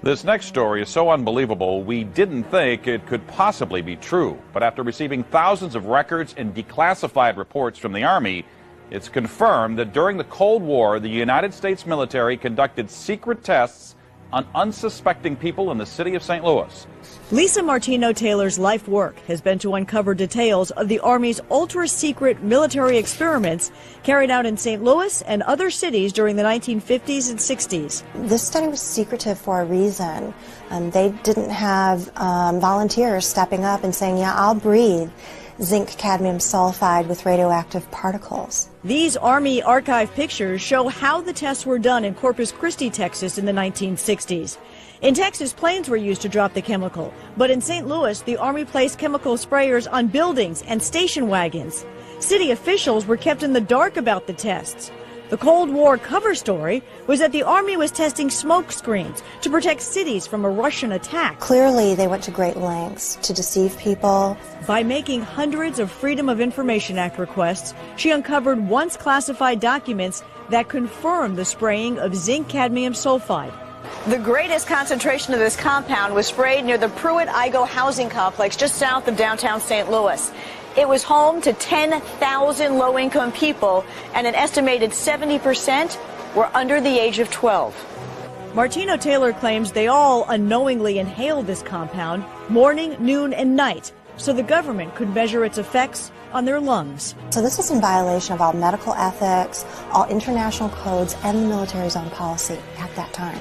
Speaker 28: This next story is so unbelievable, we didn't think it could possibly be true. But after receiving thousands of records and declassified reports from the Army, it's confirmed that during the Cold War, the United States military conducted secret tests on unsuspecting people in the city of St. Louis.
Speaker 2: Lisa Martino-Taylor's life work has been to uncover details of the Army's ultra-secret military experiments carried out in St. Louis and other cities during the 1950s and 60s.
Speaker 3: This study was secretive for a reason. They didn't have volunteers stepping up and saying, yeah, I'll breathe zinc cadmium sulfide with radioactive particles.
Speaker 2: These Army archive pictures show how the tests were done in Corpus Christi, Texas in the 1960s. In Texas, planes were used to drop the chemical, but in St. Louis, the Army placed chemical sprayers on buildings and station wagons. City officials were kept in the dark about the tests. The Cold War cover story was that the Army was testing smoke screens to protect cities from a Russian attack.
Speaker 3: Clearly, they went to great lengths to deceive people.
Speaker 2: By making hundreds of Freedom of Information Act requests, she uncovered once classified documents that confirmed the spraying of zinc cadmium sulfide. The greatest concentration of this compound was sprayed near the Pruitt-Igoe housing complex just south of downtown St. Louis. It was home to 10,000 low-income people, and an estimated 70% were under the age of 12. Martino-Taylor claims they all unknowingly inhaled this compound morning, noon, and night, so the government could measure its effects on their lungs.
Speaker 3: So this is in violation of all medical ethics, all international codes, and the military's own policy at that time.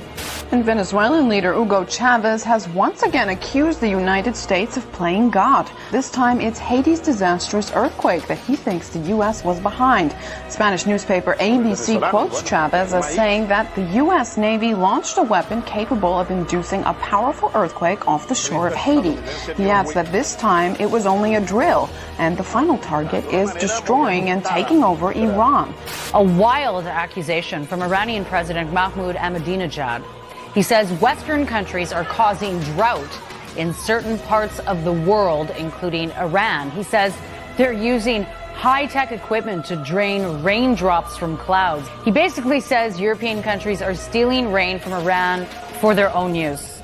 Speaker 4: And Venezuelan leader Hugo Chavez has once again accused the United States of playing God. This time it's Haiti's disastrous earthquake that he thinks the U.S. was behind. Spanish newspaper ABC quotes Chavez as saying that the U.S. Navy launched a weapon capable of inducing a powerful earthquake off the shore of Haiti. He adds that this time it was only a drill, and the final target is destroying and taking over Iran.
Speaker 6: A wild accusation from Iranian President Mahmoud Ahmadinejad. He says Western countries are causing drought in certain parts of the world, including Iran. He says they're using high-tech equipment to drain raindrops from clouds. He basically says European countries are stealing rain from Iran for their own use.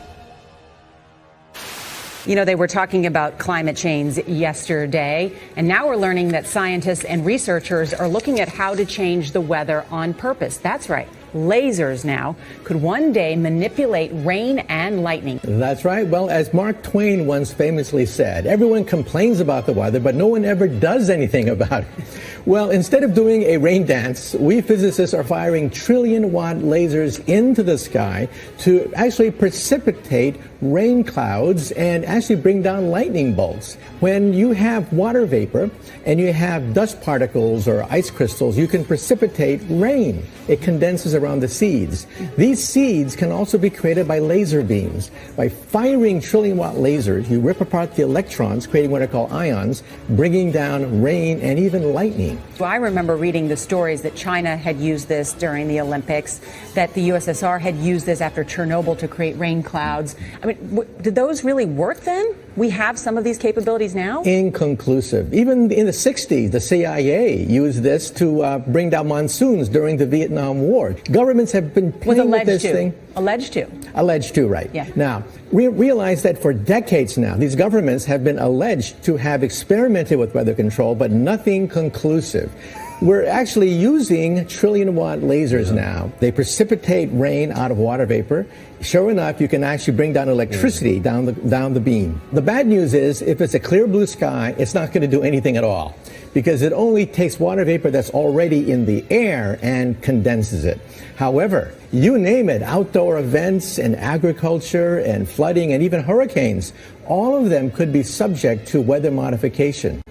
Speaker 7: You know, they were talking about climate change yesterday, and now we're learning that scientists and researchers are looking at how to change the weather on purpose. That's right. Lasers now could one day manipulate rain and lightning.
Speaker 19: That's right. Well, as Mark Twain once famously said, everyone complains about the weather, but no one ever does anything about it. Well, instead of doing a rain dance, we physicists are firing trillion-watt lasers into the sky to actually precipitate rain clouds and actually bring down lightning bolts. When you have water vapor and you have dust particles or ice crystals, you can precipitate rain. It condenses around the seeds. These seeds can also be created by laser beams. By firing trillion-watt lasers, you rip apart the electrons, creating what are called ions, bringing down rain and even lightning.
Speaker 7: Well, I remember reading the stories that China had used this during the Olympics, that the USSR had used this after Chernobyl to create rain clouds. I mean, did those really work then? We have some of these capabilities now?
Speaker 19: Inconclusive. Even in the 60s, the CIA used this to bring down monsoons during the Vietnam War. Governments have been playing with this thing.
Speaker 7: Alleged to.
Speaker 19: Alleged to, right.
Speaker 7: Yeah.
Speaker 19: Now, we realize that for decades now, these governments have been alleged to have experimented with weather control, but nothing conclusive. We're actually using trillion-watt lasers now. They precipitate rain out of water vapor. Sure enough, you can actually bring down electricity down the beam. The bad news is, if it's a clear blue sky, it's not going to do anything at all, because it only takes water vapor that's already in the air and condenses it. However, you name it, outdoor events and agriculture and flooding and even hurricanes, all of them could be subject to weather modification.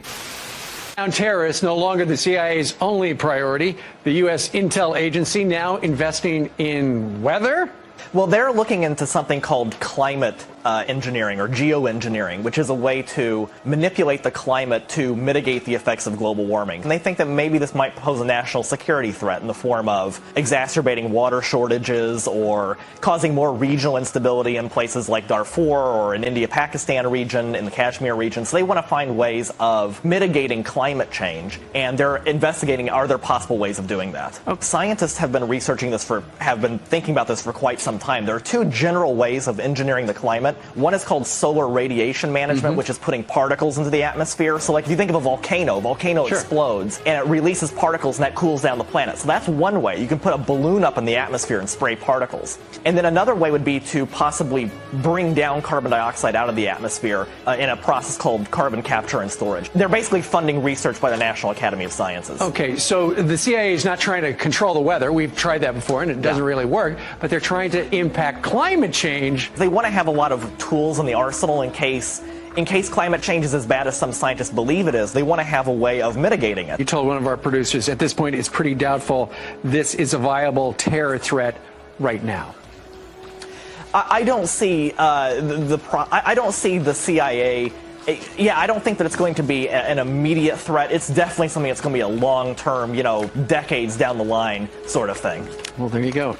Speaker 20: Terrorists no longer the CIA's only priority. The U.S. intel agency now investing in weather?
Speaker 21: Well, they're looking into something called climate engineering or geoengineering, which is a way to manipulate the climate to mitigate the effects of global warming. And they think that maybe this might pose a national security threat in the form of exacerbating water shortages or causing more regional instability in places like Darfur or in India-Pakistan region, in the Kashmir region. So they want to find ways of mitigating climate change, and they're investigating, are there possible ways of doing that? Scientists have been researching this have been thinking about this for quite some time. There are two general ways of engineering the climate. One is called solar radiation management, which is putting particles into the atmosphere. So like if you think of a volcano explodes and it releases particles and that cools down the planet. So that's one way. You can put a balloon up in the atmosphere and spray particles. And then another way would be to possibly bring down carbon dioxide out of the atmosphere in a process called carbon capture and storage. They're basically funding research by the National Academy of Sciences.
Speaker 20: Okay, so the CIA is not trying to control the weather. We've tried that before and it doesn't really work, but they're trying to impact climate change.
Speaker 21: They want to have a lot of tools in the arsenal in case climate change is as bad as some scientists believe it is. They want to have a way of mitigating it.
Speaker 20: You told one of our producers at this point it's pretty doubtful this is a viable terror threat right now.
Speaker 21: I don't see I don't see the CIA. Yeah, I don't think that it's going to be an immediate threat. It's definitely something that's going to be a long-term, decades down the line sort of thing.
Speaker 20: Well, there you go.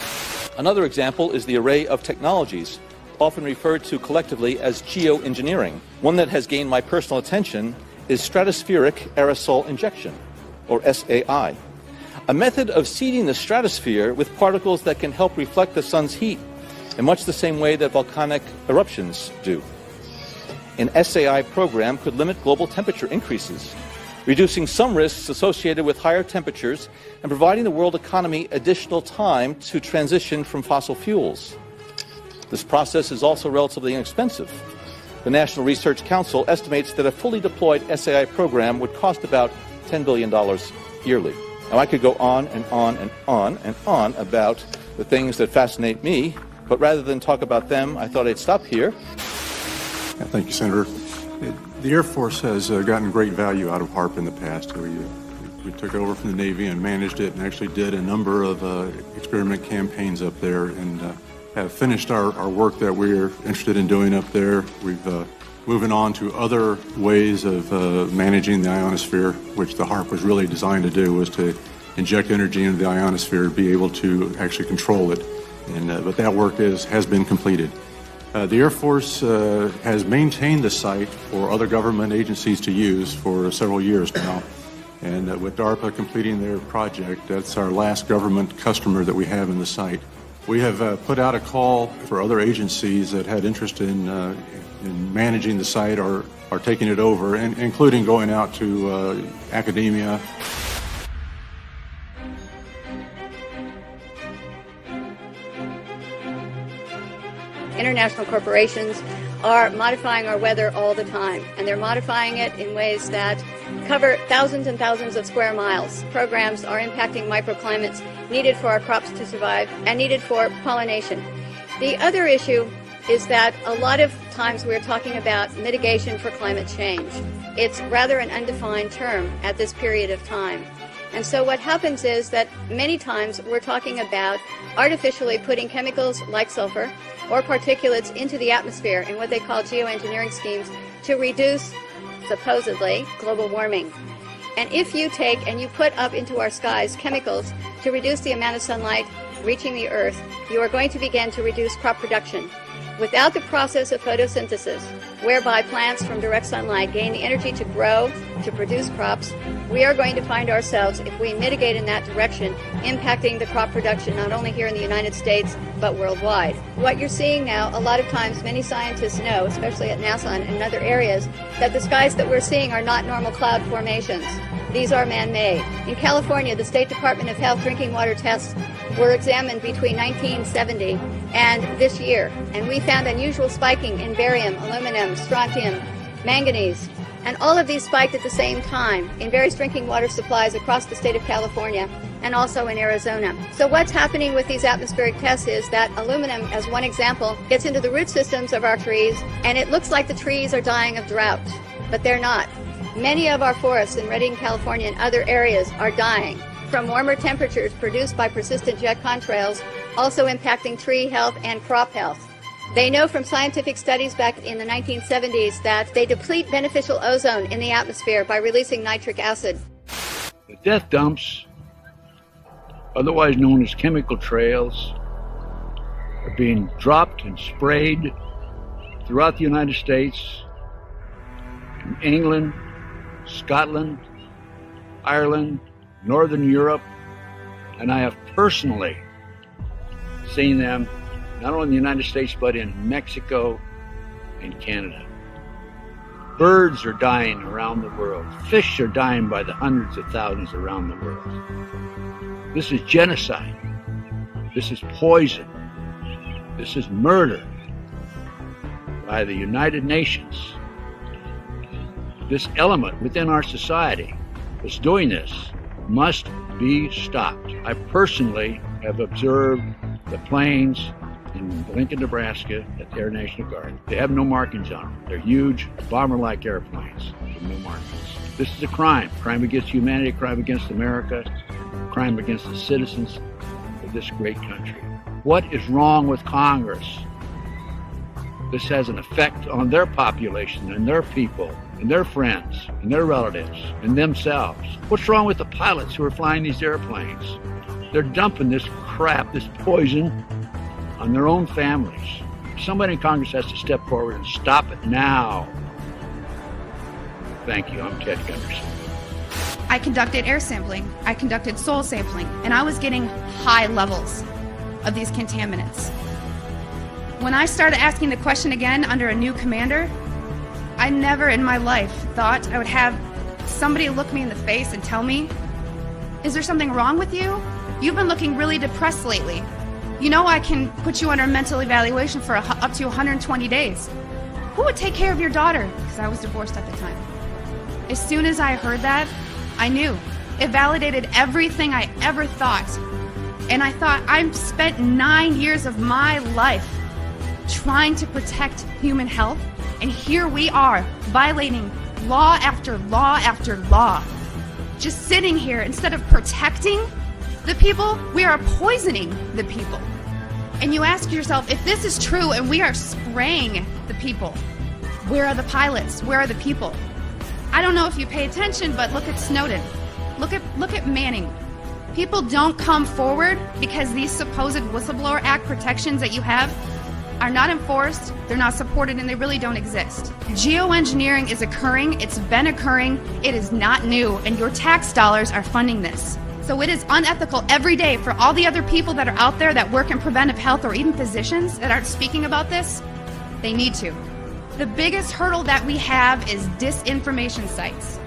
Speaker 22: Another example is the array of technologies, often referred to collectively as geoengineering. One that has gained my personal attention is stratospheric aerosol injection, or SAI, a method of seeding the stratosphere with particles that can help reflect the sun's heat in much the same way that volcanic eruptions do. An SAI program could limit global temperature increases, reducing some risks associated with higher temperatures and providing the world economy additional time to transition from fossil fuels. This process is also relatively inexpensive, The National Research Council estimates that a fully deployed SAI program would cost about $10 billion yearly. Now, I could go on and on and on and on about the things that fascinate me, but rather than talk about them, I thought I'd stop here.
Speaker 5: Thank you, Senator. The Air Force has gotten great value out of HAARP in the past. We took over from the Navy and managed it and actually did a number of experiment campaigns up there and have finished our work that we're interested in doing up there. We've moving on to other ways of managing the ionosphere, which the HAARP was really designed to do, was to inject energy into the ionosphere and be able to actually control it. But that work has been completed. The Air Force has maintained the site for other government agencies to use for several years now. And with DARPA completing their project, that's our last government customer that we have in the site. We have put out a call for other agencies that had interest in managing the site or taking it over, and including going out to academia.
Speaker 8: International corporations are modifying our weather all the time, and they're modifying it in ways that cover thousands and thousands of square miles. Programs are impacting microclimates needed for our crops to survive and needed for pollination. The other issue is that a lot of times we're talking about mitigation for climate change. It's rather an undefined term at this period of time. And so what happens is that many times we're talking about artificially putting chemicals like sulfur or particulates into the atmosphere in what they call geoengineering schemes to reduce, supposedly, global warming. And if you take and you put up into our skies chemicals to reduce the amount of sunlight reaching the earth, you are going to begin to reduce crop production. Without the process of photosynthesis, whereby plants from direct sunlight gain the energy to grow, to produce crops, we are going to find ourselves, if we mitigate in that direction, impacting the crop production not only here in the United States, but worldwide. What you're seeing now, a lot of times many scientists know, especially at NASA and in other areas, that the skies that we're seeing are not normal cloud formations. These are man-made. In California, the State Department of Health drinking water tests were examined between 1970 and this year, and we found unusual spiking in barium, aluminum, strontium, manganese, and all of these spiked at the same time in various drinking water supplies across the state of California and also in Arizona. So what's happening with these atmospheric tests is that aluminum, as one example, gets into the root systems of our trees, and it looks like the trees are dying of drought, but they're not. Many of our forests in Redding, California and other areas are dying from warmer temperatures produced by persistent jet contrails, also impacting tree health and crop health. They know from scientific studies back in the 1970s that they deplete beneficial ozone in the atmosphere by releasing nitric acid.
Speaker 9: The death dumps, otherwise known as chemical trails, are being dropped and sprayed throughout the United States, in England, Scotland, Ireland, Northern Europe, and I have personally seen them not only in the United States but in Mexico and Canada. Birds are dying around the world. Fish are dying by the hundreds of thousands around the world. This is genocide. This is poison. This is murder by the United Nations. This element within our society that's doing this must be stopped. I personally have observed the planes in Lincoln, Nebraska at the Air National Guard. They have no markings on them. They're huge, bomber-like airplanes with no markings. This is a crime. Crime against humanity, crime against America, crime against the citizens of this great country. What is wrong with Congress? This has an effect on their population and their people and their friends and their relatives and themselves. What's wrong with the pilots who are flying these airplanes? They're dumping this crap, this poison, on their own families. Somebody in Congress has to step forward and stop it now. Thank you. I'm Ted Gunderson.
Speaker 10: I conducted air sampling. I conducted soil sampling, and I was getting high levels of these contaminants. When I started asking the question again under a new commander, I never in my life thought I would have somebody look me in the face and tell me, "Is there something wrong with you? You've been looking really depressed lately. You know I can put you under mental evaluation for up to 120 days. Who would take care of your daughter? Because I was divorced at the time. As soon as I heard that, I knew. It validated everything I ever thought. And I thought, I've spent 9 years of my life trying to protect human health, and here we are, violating law after law after law. Just sitting here, instead of protecting the people, we are poisoning the people. And you ask yourself, if this is true and we are spraying the people, where are the pilots? Where are the people? I don't know if you pay attention, but look at Snowden. Look at Manning. People don't come forward because these supposed Whistleblower Act protections that you have are not enforced, they're not supported, and they really don't exist. Geoengineering is occurring, it's been occurring, it is not new, and your tax dollars are funding this. So it is unethical every day for all the other people that are out there that work in preventive health, or even physicians that aren't speaking about this. They need to. The biggest hurdle that we have is disinformation sites.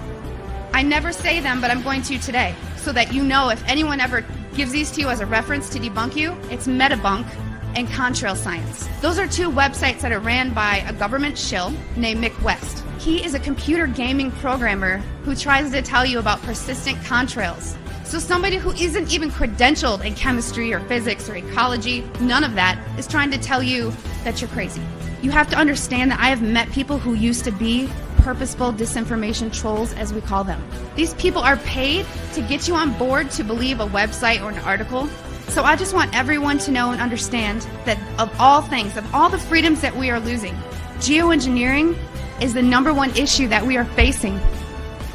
Speaker 10: I never say them, but I'm going to today, so that you know if anyone ever gives these to you as a reference to debunk you, it's Metabunk and Contrail Science. Those are two websites that are ran by a government shill named Mick West. He is a computer gaming programmer who tries to tell you about persistent contrails. So somebody who isn't even credentialed in chemistry or physics or ecology, none of that, is trying to tell you that you're crazy. You have to understand that I have met people who used to be purposeful disinformation trolls, as we call them. These people are paid to get you on board to believe a website or an article. So I just want everyone to know and understand that of all things, of all the freedoms that we are losing, geoengineering is the #1 issue that we are facing.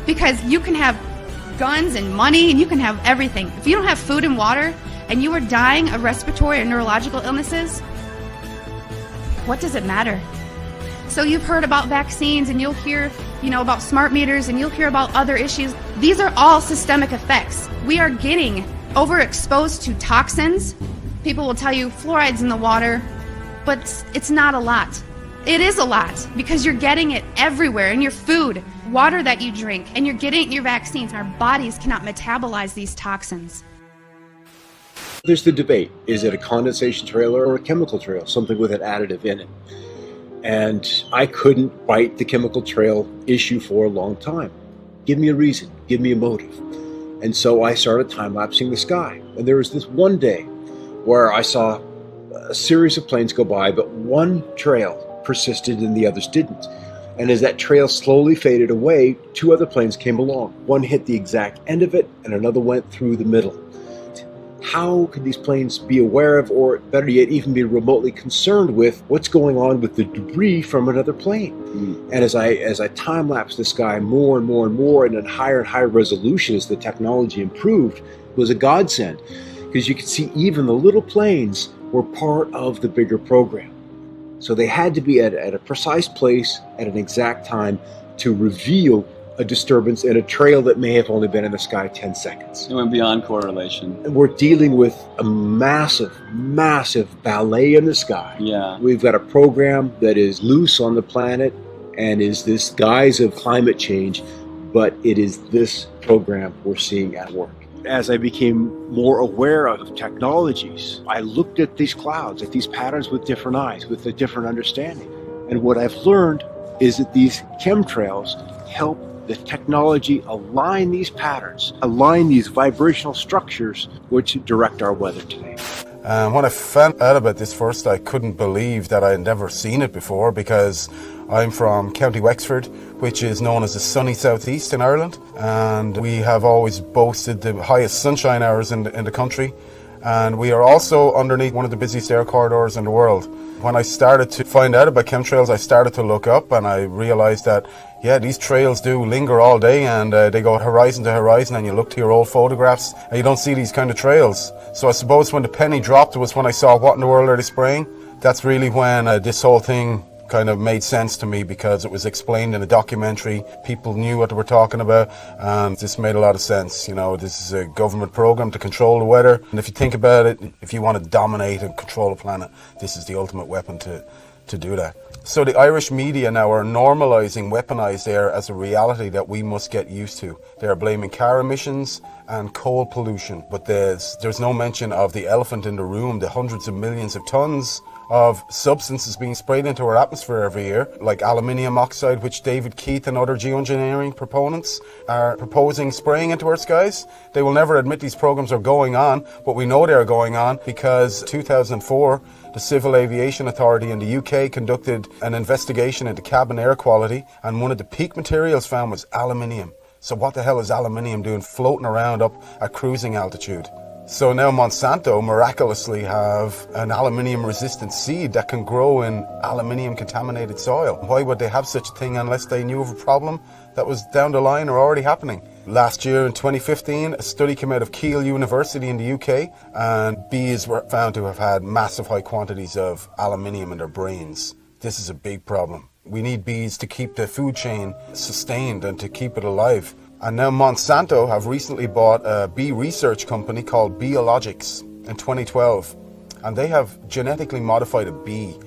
Speaker 10: Because you can have guns and money and you can have everything. If you don't have food and water and you are dying of respiratory or neurological illnesses, what does it matter? So you've heard about vaccines and you'll hear, about smart meters and you'll hear about other issues. These are all systemic effects. We are getting overexposed to toxins. People will tell you fluoride's in the water, but it's not a lot. It is a lot because you're getting it everywhere in your food, water that you drink, and you're getting it in your vaccines. Our bodies cannot metabolize these toxins.
Speaker 11: There's the debate. Is it a condensation trail or a chemical trail, something with an additive in it? And I couldn't fight the chemical trail issue for a long time. Give me a reason, give me a motive. And so I started time-lapsing the sky. And there was this one day where I saw a series of planes go by, but one trail persisted and the others didn't. And as that trail slowly faded away, 2 other planes came along. One hit the exact end of it, and another went through the middle. How could these planes be aware of, or better yet, even be remotely concerned with what's going on with the debris from another plane? And as I time-lapsed the sky more and more and more, and at higher and higher resolution as the technology improved, it was a godsend, because you could see even the little planes were part of the bigger program. So they had to be at a precise place at an exact time to reveal a disturbance in a trail that may have only been in the sky 10 seconds.
Speaker 13: It went beyond correlation.
Speaker 11: And we're dealing with a massive, massive ballet in the sky.
Speaker 13: Yeah.
Speaker 11: We've got a program that is loose on the planet and is this guise of climate change, but it is this program we're seeing at work. As I became more aware of technologies, I looked at these clouds, at these patterns with different eyes, with a different understanding. And what I've learned is that these chemtrails help the technology align these patterns, align these vibrational structures which direct our weather today.
Speaker 15: When I found out about this first, I couldn't believe that I had never seen it before, because I'm from County Wexford, which is known as the sunny southeast in Ireland, and we have always boasted the highest sunshine hours in the country, and we are also underneath one of the busiest air corridors in the world. When I started to find out about chemtrails, I started to look up, and I realized that, yeah, these trails do linger all day, and they go horizon to horizon, and you look to your old photographs and you don't see these kind of trails. So I suppose when the penny dropped was when I saw what in the world are they spraying. That's really when this whole thing kind of made sense to me, because it was explained in a documentary. People knew what they were talking about, and this made a lot of sense. This is a government program to control the weather, and if you think about it, if you want to dominate and control the planet, this is the ultimate weapon to do that. So the Irish media now are normalising weaponised air as a reality that we must get used to. They are blaming car emissions and coal pollution, but there's no mention of the elephant in the room, the hundreds of millions of tons of substances being sprayed into our atmosphere every year, like aluminium oxide, which David Keith and other geoengineering proponents are proposing spraying into our skies. They will never admit these programs are going on, but we know they are going on because 2004, the Civil Aviation Authority in the UK conducted an investigation into cabin air quality, and one of the peak materials found was aluminium. So what the hell is aluminium doing floating around up at cruising altitude? So now Monsanto miraculously have an aluminium-resistant seed that can grow in aluminium-contaminated soil. Why would they have such a thing unless they knew of a problem that was down the line or already happening? Last year in 2015, a study came out of Keele University in the UK, and bees were found to have had massive high quantities of aluminium in their brains. This is a big problem. We need bees to keep the food chain sustained and to keep it alive. And now Monsanto have recently bought a bee research company called Biologics in 2012. And they have genetically modified a bee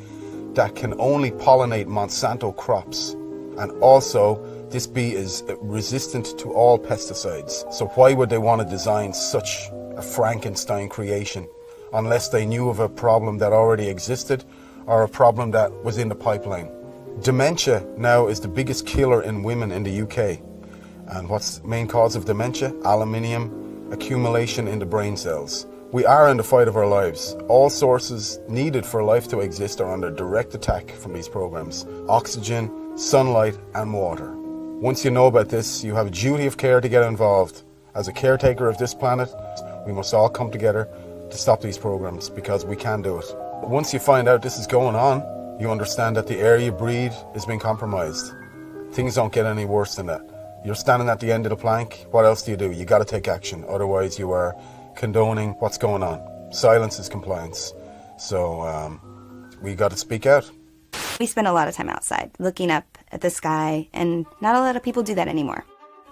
Speaker 15: that can only pollinate Monsanto crops. And also, this bee is resistant to all pesticides. So why would they want to design such a Frankenstein creation unless they knew of a problem that already existed or a problem that was in the pipeline? Dementia now is the biggest killer in women in the UK. And what's the main cause of dementia? Aluminium accumulation in the brain cells. We are in the fight of our lives. All sources needed for life to exist are under direct attack from these programs. Oxygen, sunlight, and water. Once you know about this, you have a duty of care to get involved. As a caretaker of this planet, we must all come together to stop these programs because we can do it. Once you find out this is going on, you understand that the air you breathe is being compromised. Things don't get any worse than that. You're standing at the end of the plank. What else do? You got to take action. Otherwise, you are condoning what's going on. Silence is compliance. So we got to speak out.
Speaker 12: We spend a lot of time outside looking up at the sky, and not a lot of people do that anymore.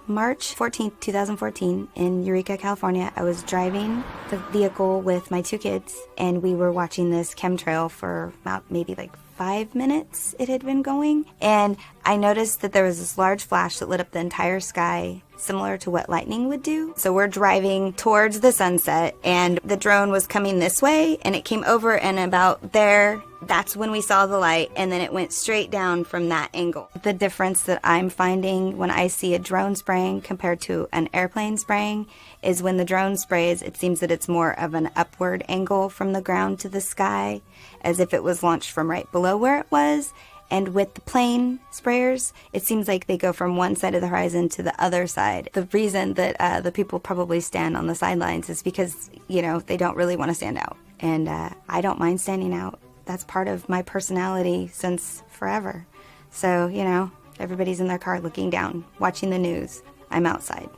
Speaker 12: March 14th, 2014, in Eureka, California, I was driving the vehicle with my 2 kids, and we were watching this chemtrail for about maybe like 5 minutes it had been going. And I noticed that there was this large flash that lit up the entire sky, similar to what lightning would do. So we're driving towards the sunset, and the drone was coming this way, and it came over, and about there, that's when we saw the light, and then it went straight down from that angle. The difference that I'm finding when I see a drone spraying compared to an airplane spraying is when the drone sprays, it seems that it's more of an upward angle from the ground to the sky, as if it was launched from right below where it was. And with the plane sprayers, it seems like they go from one side of the horizon to the other side. The reason that the people probably stand on the sidelines is because, you know, they don't really want to stand out. And I don't mind standing out. That's part of my personality since forever. So, you know, everybody's in their car looking down, watching the news. I'm outside,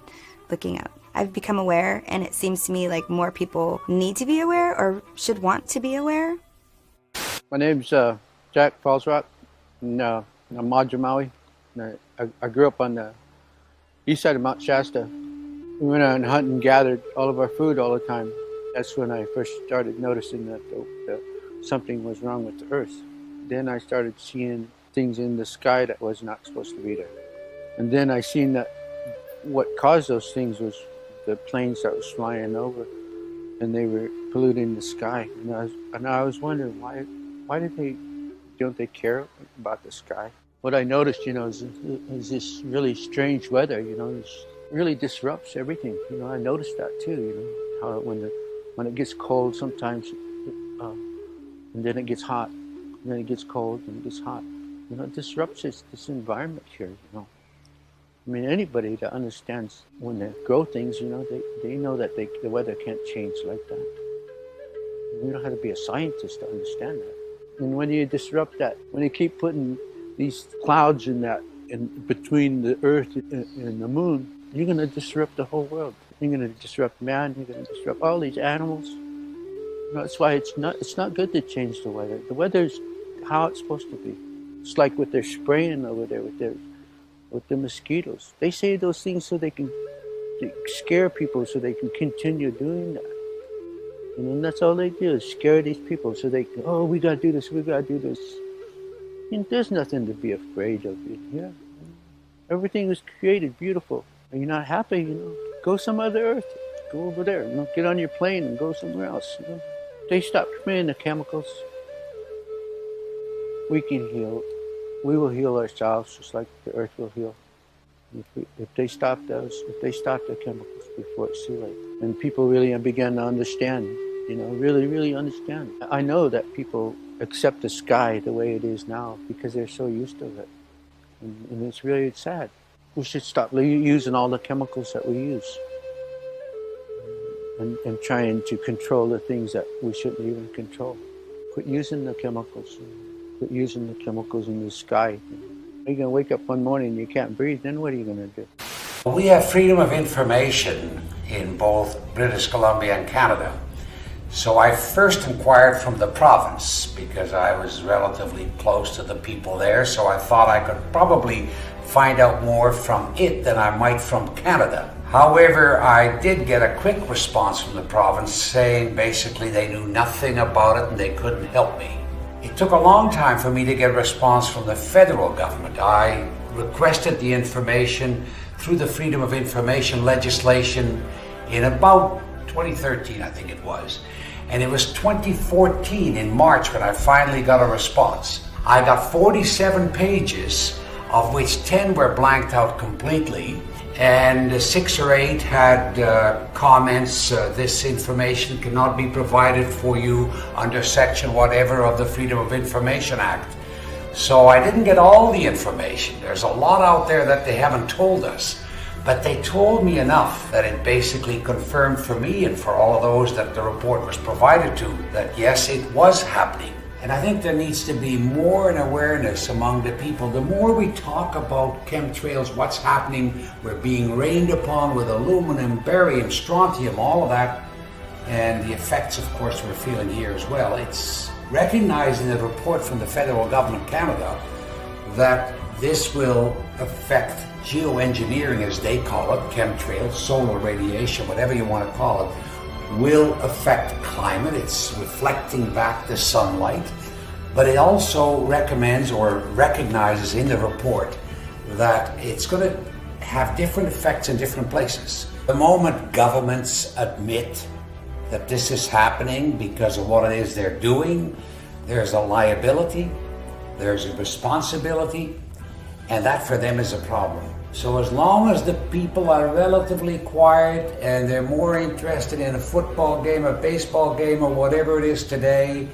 Speaker 12: looking up. I've become aware, and it seems to me like more people need to be aware or should want to be aware.
Speaker 13: My name's Jack Fallsrock, and I'm Madra Maui. I grew up on the east side of Mount Shasta. We went out and hunted and gathered all of our food all the time. That's when I first started noticing that something was wrong with the earth. Then I started seeing things in the sky that was not supposed to be there. And then I seen that what caused those things was the planes that was flying over, and they were polluting the sky. And I was wondering why don't they care about the sky? What I noticed, you know, is this really strange weather. You know, it really disrupts everything. You know, I noticed that too. You know, how when it gets cold sometimes. And then it gets hot, and then it gets cold, and it gets hot. You know, it disrupts this environment here, you know. I mean, anybody that understands when they grow things, you know, they know that the weather can't change like that. You don't have to be a scientist to understand that. And when you disrupt that, when you keep putting these clouds in between the earth and the moon, you're going to disrupt the whole world. You're going to disrupt man, you're going to disrupt all these animals. That's why it's not good to change the weather. The weather's how it's supposed to be. It's like what they're spraying over there with the mosquitoes. They say those things so they can scare people, so they can continue doing that. And that's all they do is scare these people, so they can, oh, we gotta do this, we gotta do this. And there's nothing to be afraid of. Yeah, everything was created beautiful. Are you not happy? You know, go some other earth. Go over there. You know, get on your plane and go somewhere else. You know. They stopped spraying the chemicals. we can heal. We will heal ourselves just like the earth will heal. If they stop the chemicals before it's too late. And people really begin to understand, really, really understand. I know that people accept the sky the way it is now because they're so used to it. And it's really sad. We should stop using all the chemicals that we use and trying to control the things that we shouldn't even control. Quit using the chemicals. Quit using the chemicals in the sky. You're going to wake up one morning and you can't breathe, then what are you going to do?
Speaker 16: We have freedom of information in both British Columbia and Canada. So I first inquired from the province because I was relatively close to the people there, so I thought I could probably find out more from it than I might from Canada. However, I did get a quick response from the province saying basically they knew nothing about it and they couldn't help me. It took a long time for me to get a response from the federal government. I requested the information through the Freedom of Information legislation in about 2013, I think it was. And it was 2014 in March when I finally got a response. I got 47 pages, of which 10 were blanked out completely, and 6 or 8 had comments, this information cannot be provided for you under section whatever of the Freedom of Information Act. So I didn't get all the information. There's a lot out there that they haven't told us, but they told me enough that it basically confirmed for me and for all of those that the report was provided to that yes, it was happening. And I think there needs to be more an awareness among the people. The more we talk about chemtrails, what's happening, we're being rained upon with aluminum, barium, strontium, all of that, and the effects, of course, we're feeling here as well. It's recognizing the report from the federal government of Canada that this will affect geoengineering, as they call it, chemtrails, solar radiation, whatever you want to call it, will affect climate. It's reflecting back the sunlight, but it also recommends or recognizes in the report that it's going to have different effects in different places. The moment governments admit that this is happening because of what it is they're doing, there's a liability, there's a responsibility, and that for them is a problem. So as long as the people are relatively quiet and they're more interested in a football game, a baseball game, or whatever it is today,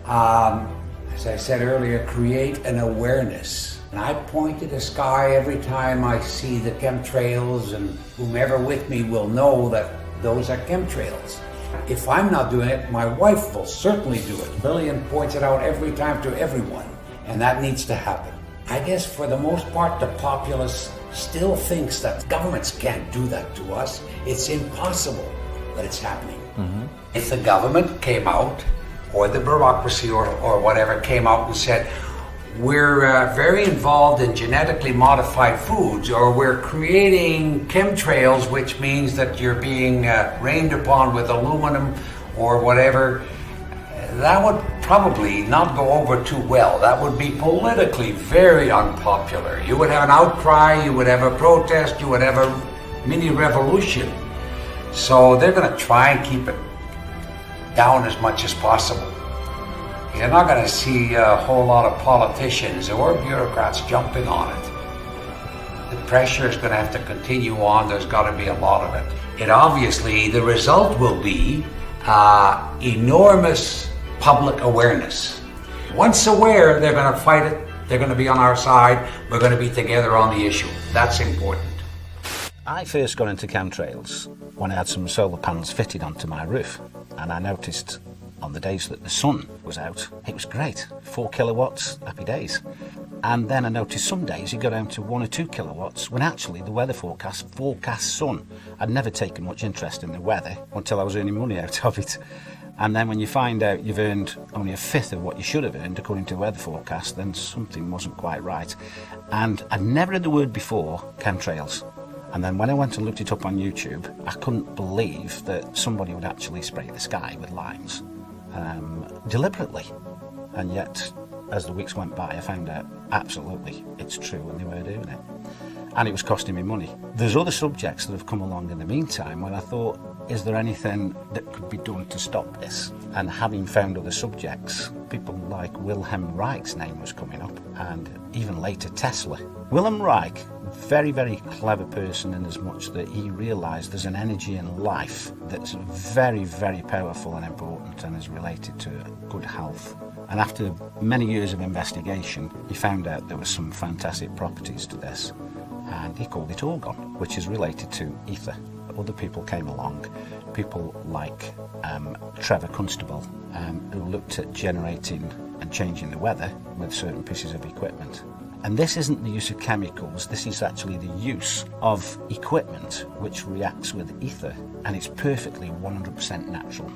Speaker 16: as I said earlier, create an awareness. And I point to the sky every time I see the chemtrails, and whomever with me will know that those are chemtrails. If I'm not doing it, my wife will certainly do it. Lillian points it out every time to everyone, and that needs to happen. I guess for the most part, the populace still thinks that governments can't do that to us. It's impossible that it's happening. Mm-hmm. If the government came out, or the bureaucracy or whatever came out and said, we're very involved in genetically modified foods, or we're creating chemtrails, which means that you're being rained upon with aluminum or whatever, that would probably not go over too well. That would be politically very unpopular. You would have an outcry, you would have a protest, you would have a mini revolution. So they're going to try and keep it down as much as possible. You're not going to see a whole lot of politicians or bureaucrats jumping on it. The pressure is going to have to continue on. There's got to be a lot of it. It obviously, the result will be enormous public awareness. Once aware, they're going to fight it. They're going to be on our side. We're going to be together on the issue. That's important.
Speaker 17: I first got into chemtrails when I had some solar panels fitted onto my roof, and I noticed on the days that the sun was out, it was great, 4 kilowatts, happy days. And then I noticed some days you go down to 1 or 2 kilowatts when actually the weather forecast sun. I'd never taken much interest in the weather until I was earning money out of it. And then when you find out you've earned only a fifth of what you should have earned according to the weather forecast, then something wasn't quite right. And I'd never heard the word before, chemtrails. And then when I went and looked it up on YouTube, I couldn't believe that somebody would actually spray the sky with lines deliberately. And yet, as the weeks went by, I found out absolutely it's true and they were doing it. And it was costing me money. There's other subjects that have come along in the meantime when I thought, is there anything that could be done to stop this? And having found other subjects, people like Wilhelm Reich's name was coming up, and even later Tesla. Wilhelm Reich, very, very clever person in as much that he realised there's an energy in life that's very, very powerful and important and is related to good health. And after many years of investigation, he found out there were some fantastic properties to this, and he called it orgon, which is related to ether. Other people came along, people like Trevor Constable, who looked at generating and changing the weather with certain pieces of equipment. And this isn't the use of chemicals, this is actually the use of equipment which reacts with ether, and it's perfectly 100% natural.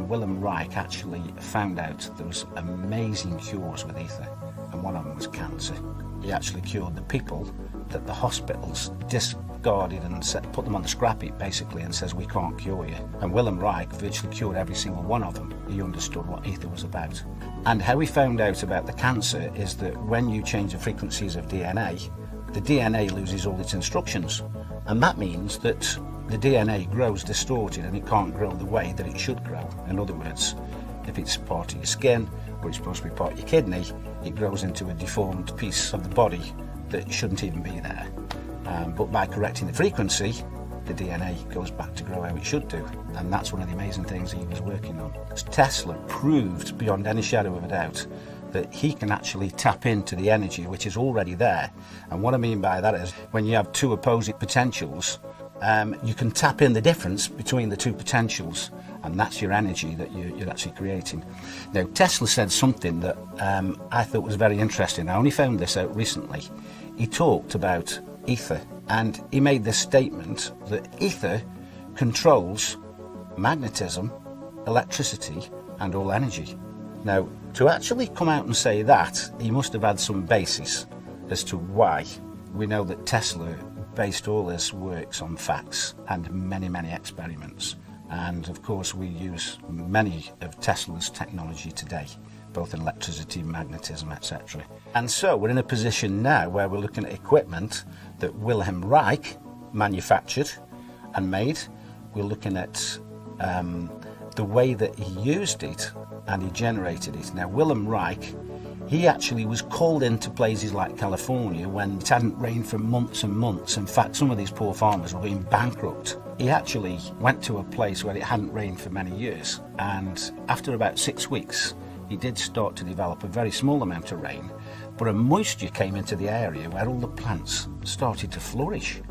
Speaker 17: Wilhelm Reich actually found out there was amazing cures with ether, and one of them was cancer. He actually cured the people that the hospitals discarded and put them on the scrap heap basically and says, we can't cure you. And Wilhelm Reich virtually cured every single one of them. He understood what ether was about. And how he found out about the cancer is that when you change the frequencies of DNA, the DNA loses all its instructions. And that means that the DNA grows distorted and it can't grow the way that it should grow. In other words, if it's part of your skin or it's supposed to be part of your kidney, it grows into a deformed piece of the body that shouldn't even be there. But by correcting the frequency, the DNA goes back to grow how it should do. And that's one of the amazing things he was working on. Tesla proved beyond any shadow of a doubt that he can actually tap into the energy which is already there. And what I mean by that is when you have two opposing potentials, you can tap in the difference between the two potentials, and that's your energy that you're actually creating. Now, Tesla said something that I thought was very interesting. I only found this out recently. He talked about ether, and he made this statement that ether controls magnetism, electricity, and all energy. Now, to actually come out and say that, he must have had some basis as to why. We know that Tesla based all his works on facts and many, many experiments. And of course, we use many of Tesla's technology today, both in electricity, magnetism, etc. And so we're in a position now where we're looking at equipment that Wilhelm Reich manufactured and made. We're looking at the way that he used it and he generated it. Now, Wilhelm Reich, he actually was called into places like California when it hadn't rained for months and months. In fact, some of these poor farmers were going bankrupt. He actually went to a place where it hadn't rained for many years, and after about 6 weeks, he did start to develop a very small amount of rain, but a moisture came into the area where all the plants started to flourish.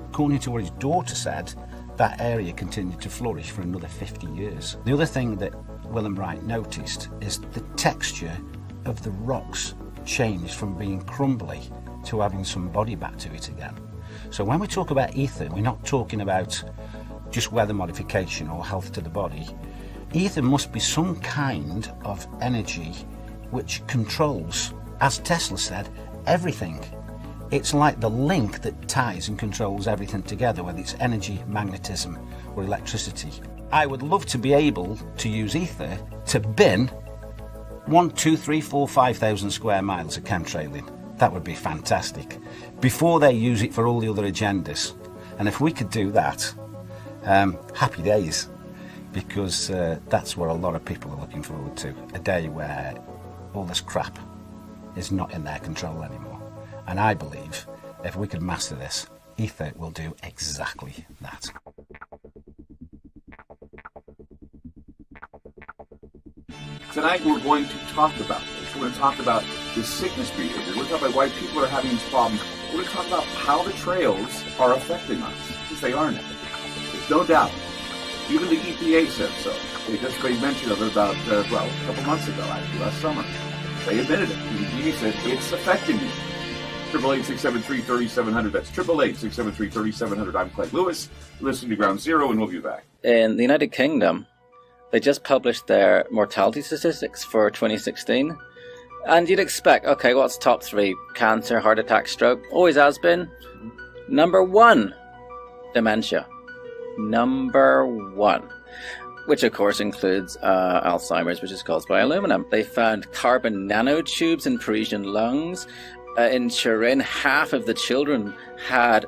Speaker 17: According to what his daughter said, that area continued to flourish for another 50 years. The other thing that Wilhelm Reich noticed is the texture of the rocks changed from being crumbly to having some body back to it again. So when we talk about ether, we're not talking about just weather modification or health to the body. Ether must be some kind of energy which controls, as Tesla said, everything. It's like the link that ties and controls everything together, whether it's energy, magnetism, or electricity. I would love to be able to use ether to bin 1, 2, 3, 4, 5,000 square miles of chemtrailing. That would be fantastic. Before they use it for all the other agendas. And if we could do that, happy days. Because that's what a lot of people are looking forward to. A day where all this crap is not in their control anymore. And I believe if we could master this, ether will do exactly that.
Speaker 1: Tonight we're going to talk about this. We're going to talk about the sickness behavior. We're going to talk about why people are having these problems. We're going to talk about how the trails are affecting us, because they are now. There's no doubt. Even the EPA said so. They just made mention of it about, a couple months ago, actually, last summer. They admitted it. The EPA said it's affecting you. 888-673-3700. That's 888-673-3700. I'm Craig Lewis. You're listening to Ground Zero, and we'll be back.
Speaker 14: In the United Kingdom, they just published their mortality statistics for 2016. And you'd expect, okay, what's top 3? Cancer, heart attack, stroke. Always has been. Number 1, dementia. Number 1. Which of course includes Alzheimer's, which is caused by aluminum. They found carbon nanotubes in Parisian lungs. in Turin, half of the children had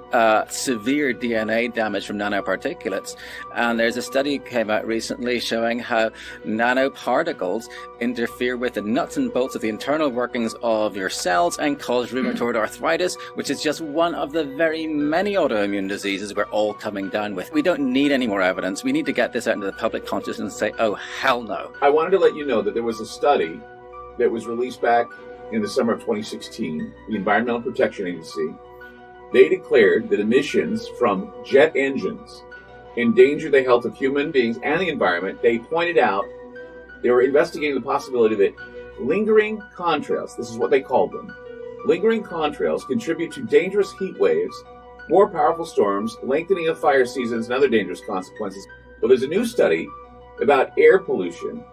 Speaker 14: severe DNA damage from nanoparticulates. And there's a study that came out recently showing how nanoparticles interfere with the nuts and bolts of the internal workings of your cells and cause rheumatoid arthritis, which is just one of the very many autoimmune diseases we're all coming down with. We don't need any more evidence. We need to get this out into the public consciousness and say, oh, hell no.
Speaker 1: I wanted to let you know that there was a study that was released back in the summer of 2016, the Environmental Protection Agency. They declared that emissions from jet engines endanger the health of human beings and the environment. They pointed out they were investigating the possibility that lingering contrails, this is what they called them, lingering contrails contribute to dangerous heat waves, more powerful storms, lengthening of fire seasons, and other dangerous consequences. Well, there's a new study about air pollution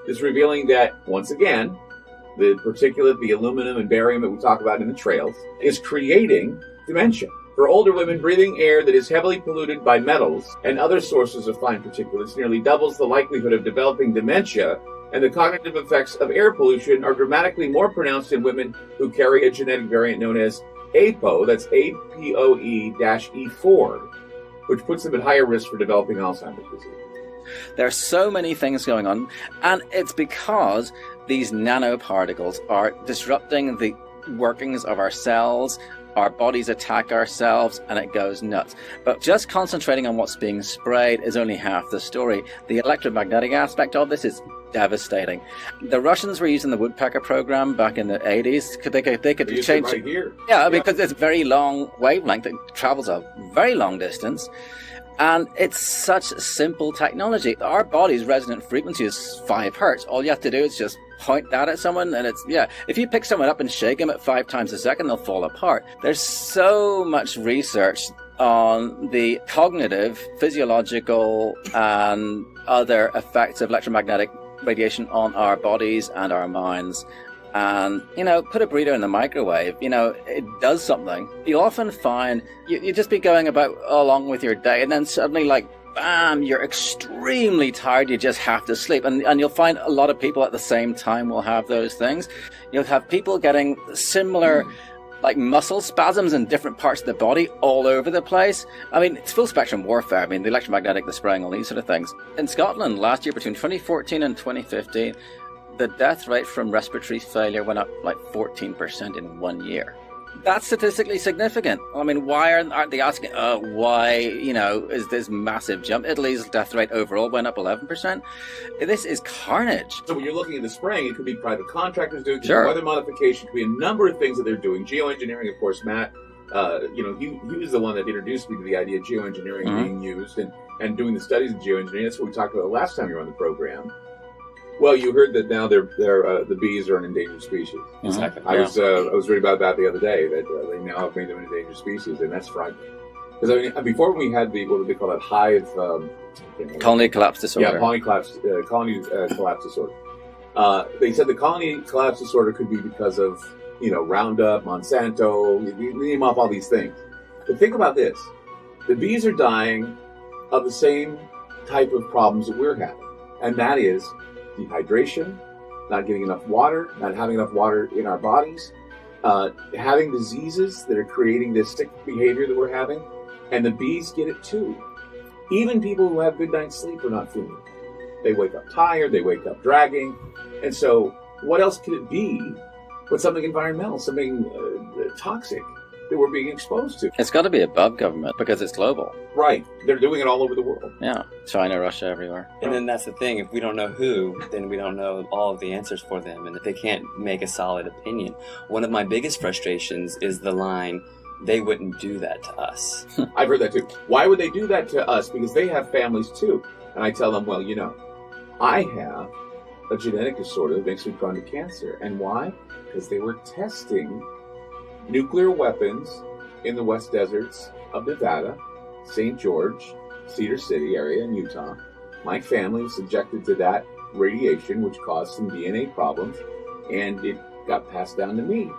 Speaker 1: that's revealing that, once again, the particulate, the aluminum and barium that we talk about in the trails, is creating dementia. For older women, breathing air that is heavily polluted by metals and other sources of fine particulates nearly doubles the likelihood of developing dementia, and the cognitive effects of air pollution are dramatically more pronounced in women who carry a genetic variant known as APOE, that's APOE-E4, which puts them at higher risk for developing Alzheimer's disease.
Speaker 14: There are so many things going on, and it's because these nanoparticles are disrupting the workings of our cells. Our bodies attack ourselves, and it goes nuts. But just concentrating on what's being sprayed is only half the story. The electromagnetic aspect of this is devastating. The Russians were using the woodpecker program back in the 80s. They could change
Speaker 1: it right here.
Speaker 14: Yeah, because it's very long wavelength. It travels a very long distance. And it's such simple technology. Our body's resonant frequency is 5 hertz. All you have to do is just point that at someone, and it's, yeah. If you pick someone up and shake them at 5 times a second, they'll fall apart. There's so much research on the cognitive, physiological, and other effects of electromagnetic radiation on our bodies and our minds. And, put a burrito in the microwave, it does something. You'll often find you just be going about along with your day, and then suddenly, bam, you're extremely tired, you just have to sleep. And you'll find a lot of people at the same time will have those things. You'll have people getting similar, muscle spasms in different parts of the body all over the place. I mean, it's full spectrum warfare. I mean, the electromagnetic, the spraying, all these sort of things. In Scotland, last year, between 2014 and 2015, the death rate from respiratory failure went up 14% in 1 year. That's statistically significant. I mean, why aren't they asking, why, is this massive jump? Italy's death rate overall went up 11%. This is carnage.
Speaker 1: So when you're looking at the spraying, it could be private contractors doing,
Speaker 14: sure,
Speaker 1: weather modification, it could be a number of things that they're doing. Geoengineering, of course, Matt, he was the one that introduced me to the idea of geoengineering being used and doing the studies of geoengineering. That's what we talked about last time you were on the program. Well, you heard that now the bees are an endangered species.
Speaker 2: Exactly.
Speaker 1: I was reading about that the other day, that they now have made them an endangered species, and that's frightening. Because before we had what do they call that, hive
Speaker 14: colony collapse disorder?
Speaker 1: Yeah, colony collapse disorder. They said the colony collapse disorder could be because of Roundup, Monsanto. You name off all these things. But think about this: the bees are dying of the same type of problems that we're having, and that is dehydration, not getting enough water, not having enough water in our bodies, having diseases that are creating this sick behavior that we're having, and the bees get it too. Even people who have good night's sleep are not feeling it. They wake up tired, they wake up dragging, and so what else could it be but something environmental, something toxic that we're being exposed to?
Speaker 14: It's got to be above government because it's global.
Speaker 1: Right. They're doing it all over the world.
Speaker 14: Yeah. China, Russia, everywhere.
Speaker 2: And then that's the thing. If we don't know who, then we don't know all of the answers for them. And if they can't make a solid opinion. One of my biggest frustrations is the line, they wouldn't do that to us.
Speaker 1: I've heard that too. Why would they do that to us? Because they have families too. And I tell them, well, I have a genetic disorder that makes me prone to cancer. And why? Because they were testing nuclear weapons in the West Deserts of Nevada, St. George, Cedar City area in Utah. My family was subjected to that radiation, which caused some DNA problems, and it got passed down to me.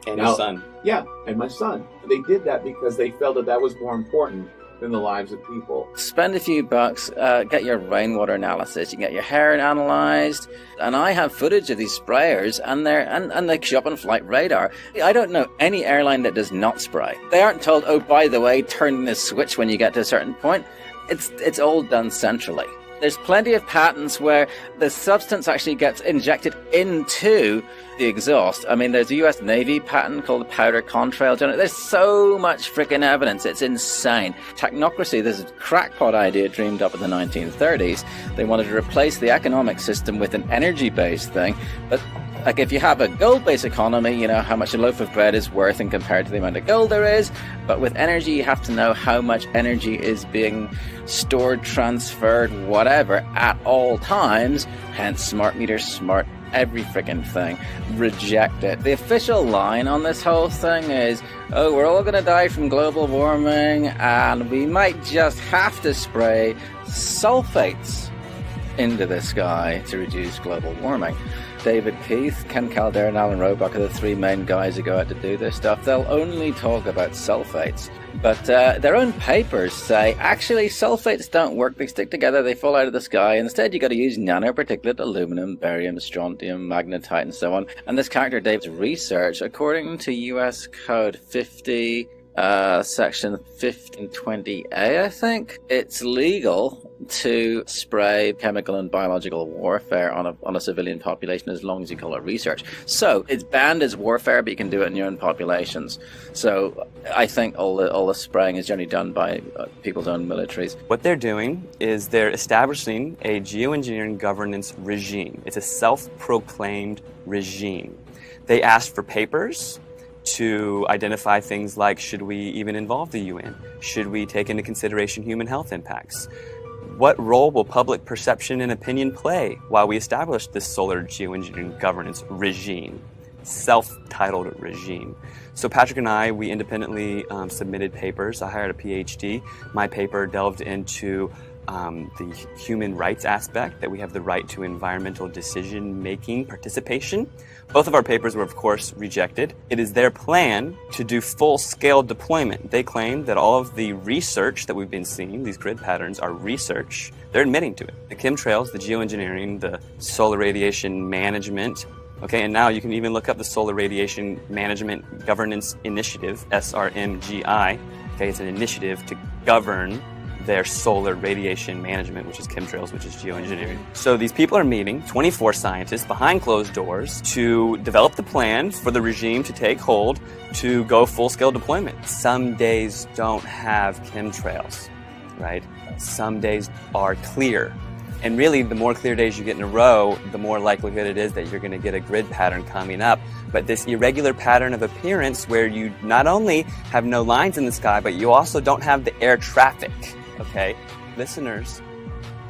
Speaker 2: And your son.
Speaker 1: Yeah, and my son. They did that because they felt that was more important than the lives of people.
Speaker 14: Spend a few bucks, get your rainwater analysis, you can get your hair analyzed, and I have footage of these sprayers, and they show up on flight radar. I don't know any airline that does not spray. They aren't told, oh, by the way, turn this switch when you get to a certain point. It's all done centrally. There's plenty of patents where the substance actually gets injected into the exhaust. I mean, there's a US Navy patent called the powder contrail generator. There's so much freaking evidence. It's insane. Technocracy, this crackpot idea dreamed up in the 1930s. They wanted to replace the economic system with an energy-based thing. But like if you have a gold-based economy, you know how much a loaf of bread is worth and compared to the amount of gold there is. But with energy, you have to know how much energy is being stored, transferred, whatever, at all times. Hence, smart meters, smart every freaking thing. Reject it. The official line on this whole thing is, oh, we're all going to die from global warming, and we might just have to spray sulfates into the sky to reduce global warming. David Keith, Ken Calderon, and Alan Roebuck are the three main guys who go out to do this stuff. They'll only talk about sulfates. But their own papers say, actually, sulfates don't work. They stick together, they fall out of the sky. Instead, you got to use nanoparticulate aluminum, barium, strontium, magnetite, and so on. And this character, David's research, according to US Code 50, Section 1520A, I think, it's legal to spray chemical and biological warfare on a civilian population as long as you call it research. So it's banned as warfare, but you can do it in your own populations. So I think all the spraying is generally done by people's own militaries.
Speaker 2: What they're doing is they're establishing a geoengineering governance regime. It's a self-proclaimed regime. They asked for papers to identify things like, should we even involve the UN? Should we take into consideration human health impacts? What role will public perception and opinion play while we establish this solar geoengineering governance regime, self-titled regime? So Patrick and I, we independently submitted papers. I hired a PhD. My paper delved into the human rights aspect, that we have the right to environmental decision-making participation. Both of our papers were, of course, rejected. It is their plan to do full-scale deployment. They claim that all of the research that we've been seeing, these grid patterns, are research. They're admitting to it. The chemtrails, the geoengineering, the solar radiation management, okay, and now you can even look up the Solar Radiation Management Governance Initiative, SRMGI. Okay, it's an initiative to govern their solar radiation management, which is chemtrails, which is geoengineering. So these people are meeting, 24 scientists behind closed doors, to develop the plan for the regime to take hold to go full-scale deployment. Some days don't have chemtrails, right? Some days are clear. And really, the more clear days you get in a row, the more likelihood it is that you're going to get a grid pattern coming up. But this irregular pattern of appearance where you not only have no lines in the sky, but you also don't have the air traffic. Okay, listeners,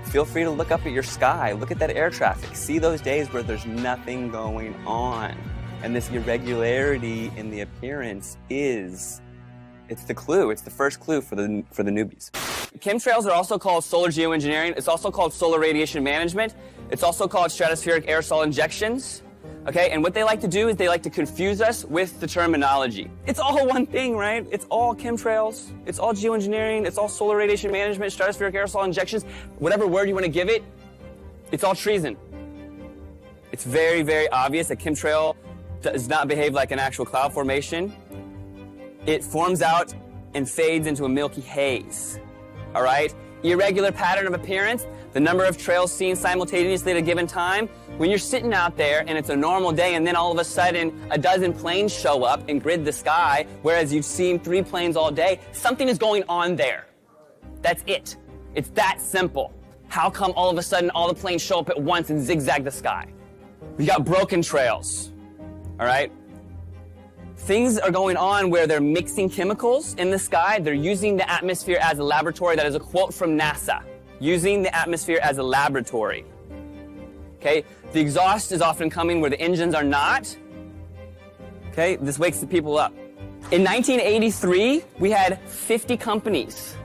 Speaker 2: feel free to look up at your sky, look at that air traffic, see those days where there's nothing going on. And this irregularity in the appearance it's the clue, it's the first clue for the newbies. Chemtrails are also called solar geoengineering, it's also called solar radiation management, it's also called stratospheric aerosol injections. Okay, and what they like to do is they like to confuse us with the terminology. It's all one thing, right? It's all chemtrails, it's all geoengineering, it's all solar radiation management, stratospheric aerosol injections, whatever word you want to give it, it's all treason. It's very, very obvious that chemtrail does not behave like an actual cloud formation. It forms out and fades into a milky haze, all right? Irregular pattern of appearance, the number of trails seen simultaneously at a given time. When you're sitting out there and it's a normal day and then all of a sudden a dozen planes show up and grid the sky, whereas you've seen 3 planes all day, something is going on there. That's it. It's that simple. How come all of a sudden all the planes show up at once and zigzag the sky? We got broken trails, all right? Things are going on where they're mixing chemicals in the sky. They're using the atmosphere as a laboratory. That is a quote from NASA. Using the atmosphere as a laboratory. Okay, the exhaust is often coming where the engines are not. Okay, this wakes the people up. In 1983, we had 50 companies,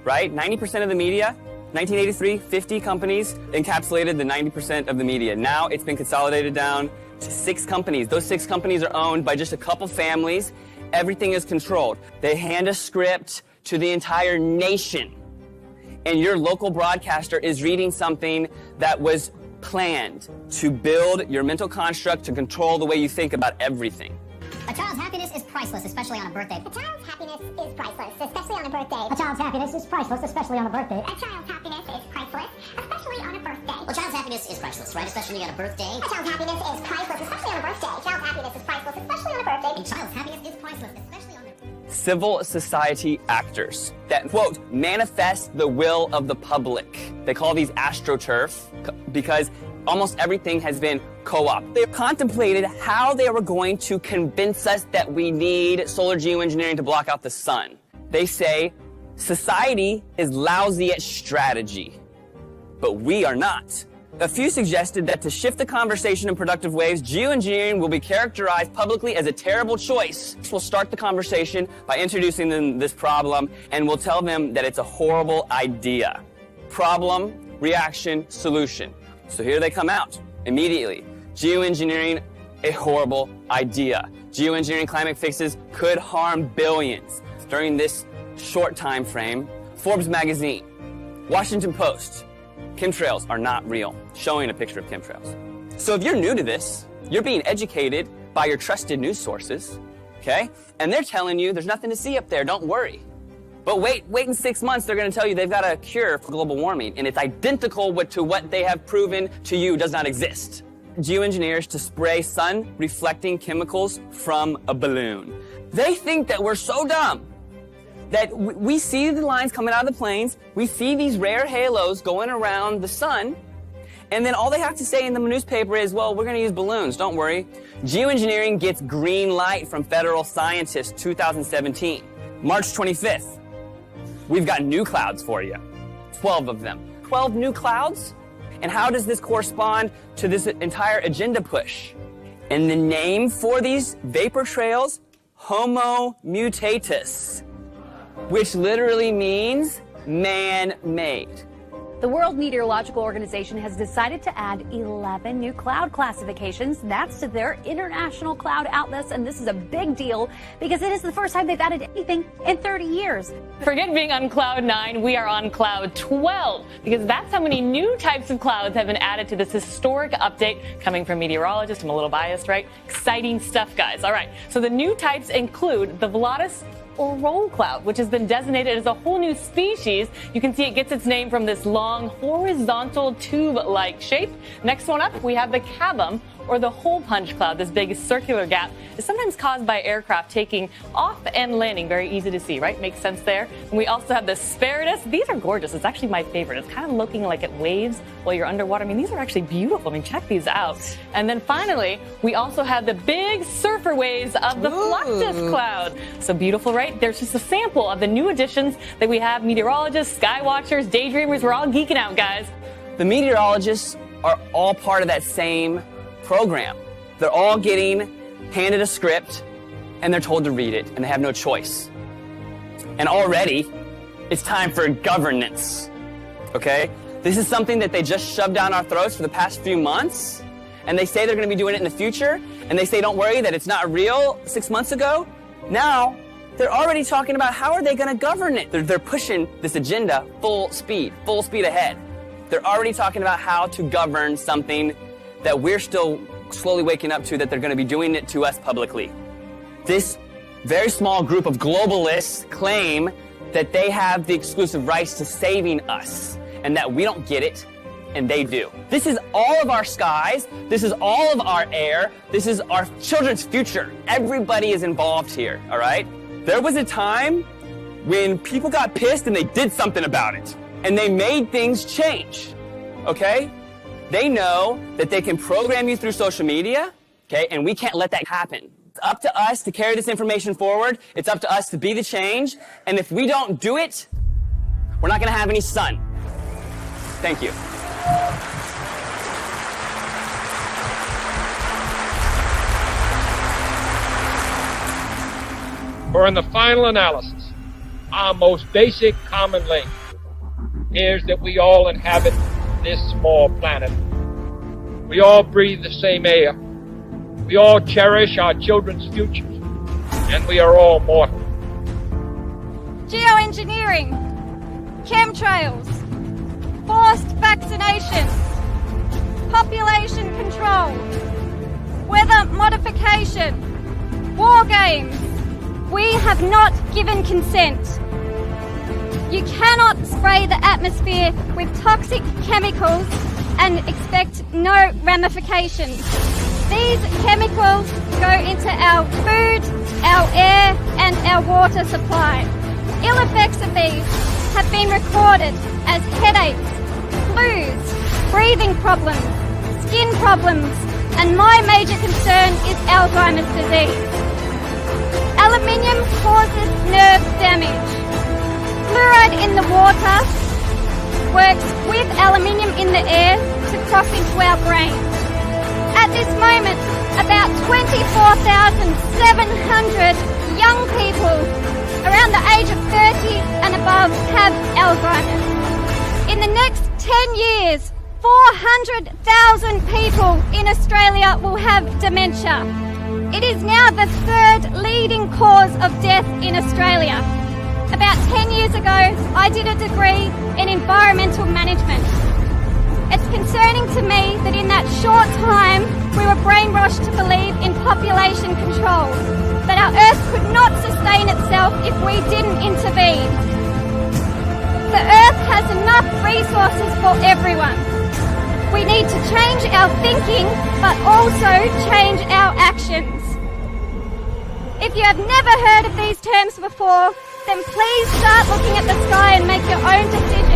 Speaker 2: right? 90% of the media. 1983, 50 companies encapsulated the 90% of the media. Now it's been consolidated down to 6 companies. Those 6 companies are owned by just a couple families. Everything is controlled. They hand a script to the entire nation. And your local broadcaster is reading something that was planned to build your mental construct to control the way you think about everything.
Speaker 3: A child's happiness is priceless, especially on a birthday. A child's happiness is priceless, especially on a birthday. A child's happiness is priceless, especially on a birthday. A child's happiness is priceless, especially on a birthday.
Speaker 18: Well, child's happiness is priceless, right? Especially on a birthday.
Speaker 3: A child's happiness is priceless, especially on a birthday. A child's happiness is priceless, especially on a birthday.
Speaker 18: And child's happiness is priceless, especially on a birthday.
Speaker 2: Civil society actors that, quote, manifest the will of the public. They call these astroturf because almost everything has been co-opted. They contemplated how they were going to convince us that we need solar geoengineering to block out the sun. They say society is lousy at strategy, but we are not. A few suggested that to shift the conversation in productive ways, geoengineering will be characterized publicly as a terrible choice. We'll start the conversation by introducing them this problem, and we'll tell them that it's a horrible idea. Problem, reaction, solution. So here they come out immediately. Geoengineering, a horrible idea. Geoengineering climate fixes could harm billions. During this short time frame, Forbes magazine, Washington Post, chemtrails are not real, showing a picture of chemtrails. So if you're new to this, you're being educated by your trusted news sources, okay? And they're telling you there's nothing to see up there, don't worry. But wait in 6 months, they're gonna tell you they've got a cure for global warming, and it's identical to what they have proven to you does not exist. Geoengineers to spray sun-reflecting chemicals from a balloon. They think that we're so dumb that we see the lines coming out of the planes, we see these rare halos going around the sun, and then all they have to say in the newspaper is, well, we're gonna use balloons, don't worry. Geoengineering gets green light from federal scientists, 2017. March 25th, we've got new clouds for you, 12 of them. 12 new clouds? And how does this correspond to this entire agenda push? And the name for these vapor trails, Homo mutatus, which literally means man-made.
Speaker 6: The World Meteorological Organization has decided to add 11 new cloud classifications. That's to their international cloud atlas, and this is a big deal because it is the first time they've added anything in 30 years.
Speaker 23: Forget being on cloud 9, we are on cloud 12 because that's how many new types of clouds have been added to this historic update coming from meteorologists. I'm a little biased, right? Exciting stuff, guys. All right, so the new types include the Volatus or roll cloud, which has been designated as a whole new species. You can see it gets its name from this long horizontal tube-like shape. Next one up, we have the cavum, or the hole punch cloud. This big circular gap is sometimes caused by aircraft taking off and landing. Very easy to see, right? Makes sense there. And we also have the spiritus. These are gorgeous. It's actually my favorite. It's kind of looking like it waves while you're underwater. I mean, these are actually beautiful. I mean, check these out. And then finally, we also have the big surfer waves of the Fluctus cloud. So beautiful, right? There's just a sample of the new additions that we have. Meteorologists, sky watchers, daydreamers, we're all geeking out, guys.
Speaker 2: The meteorologists are all part of that same program. They're all getting handed a script and they're told to read it and they have no choice. And already it's time for governance, okay? This is something that they just shoved down our throats for the past few months, and they say they're gonna be doing it in the future, and they say don't worry that it's not real 6 months ago. Now they're already talking about how are they gonna govern it. They're pushing this agenda full speed ahead. They're already talking about how to govern something that we're still slowly waking up to, that they're going to be doing it to us publicly. This very small group of globalists claim that they have the exclusive rights to saving us and that we don't get it and they do. This is all of our skies. This is all of our air. This is our children's future. Everybody is involved here, all right? There was a time when people got pissed and they did something about it and they made things change, okay? They know that they can program you through social media, okay, and we can't let that happen. It's up to us to carry this information forward. It's up to us to be the change. And if we don't do it, we're not going to have any sun. Thank you.
Speaker 24: For in the final analysis, our most basic common link is that we all inhabit this small planet. We all breathe the same air. We all cherish our children's futures. And we are all mortal.
Speaker 4: geoengineering, chemtrails, forced vaccinations, population control, weather modification, war games. We have not given consent. You cannot spray the atmosphere with toxic chemicals and expect no ramifications. These chemicals go into our food, our air and our water supply. Ill effects of these have been recorded as headaches, flus, breathing problems, skin problems, and my major concern is Alzheimer's disease. Aluminium causes nerve damage. Fluoride in the water works with aluminium in the air to cross into our brains. At this moment, about 24,700 young people around the age of 30 and above have Alzheimer's. In the next 10 years, 400,000 people in Australia will have dementia. It is now the third leading cause of death in Australia. About 10 years ago, I did a degree in environmental management. It's concerning to me that in that short time, we were brainwashed to believe in population control, that our Earth could not sustain itself if we didn't intervene. The Earth has enough resources for everyone. We need to change our thinking, but also change our actions. If you have never heard of these terms before, then please start looking at the sky and make your own decisions.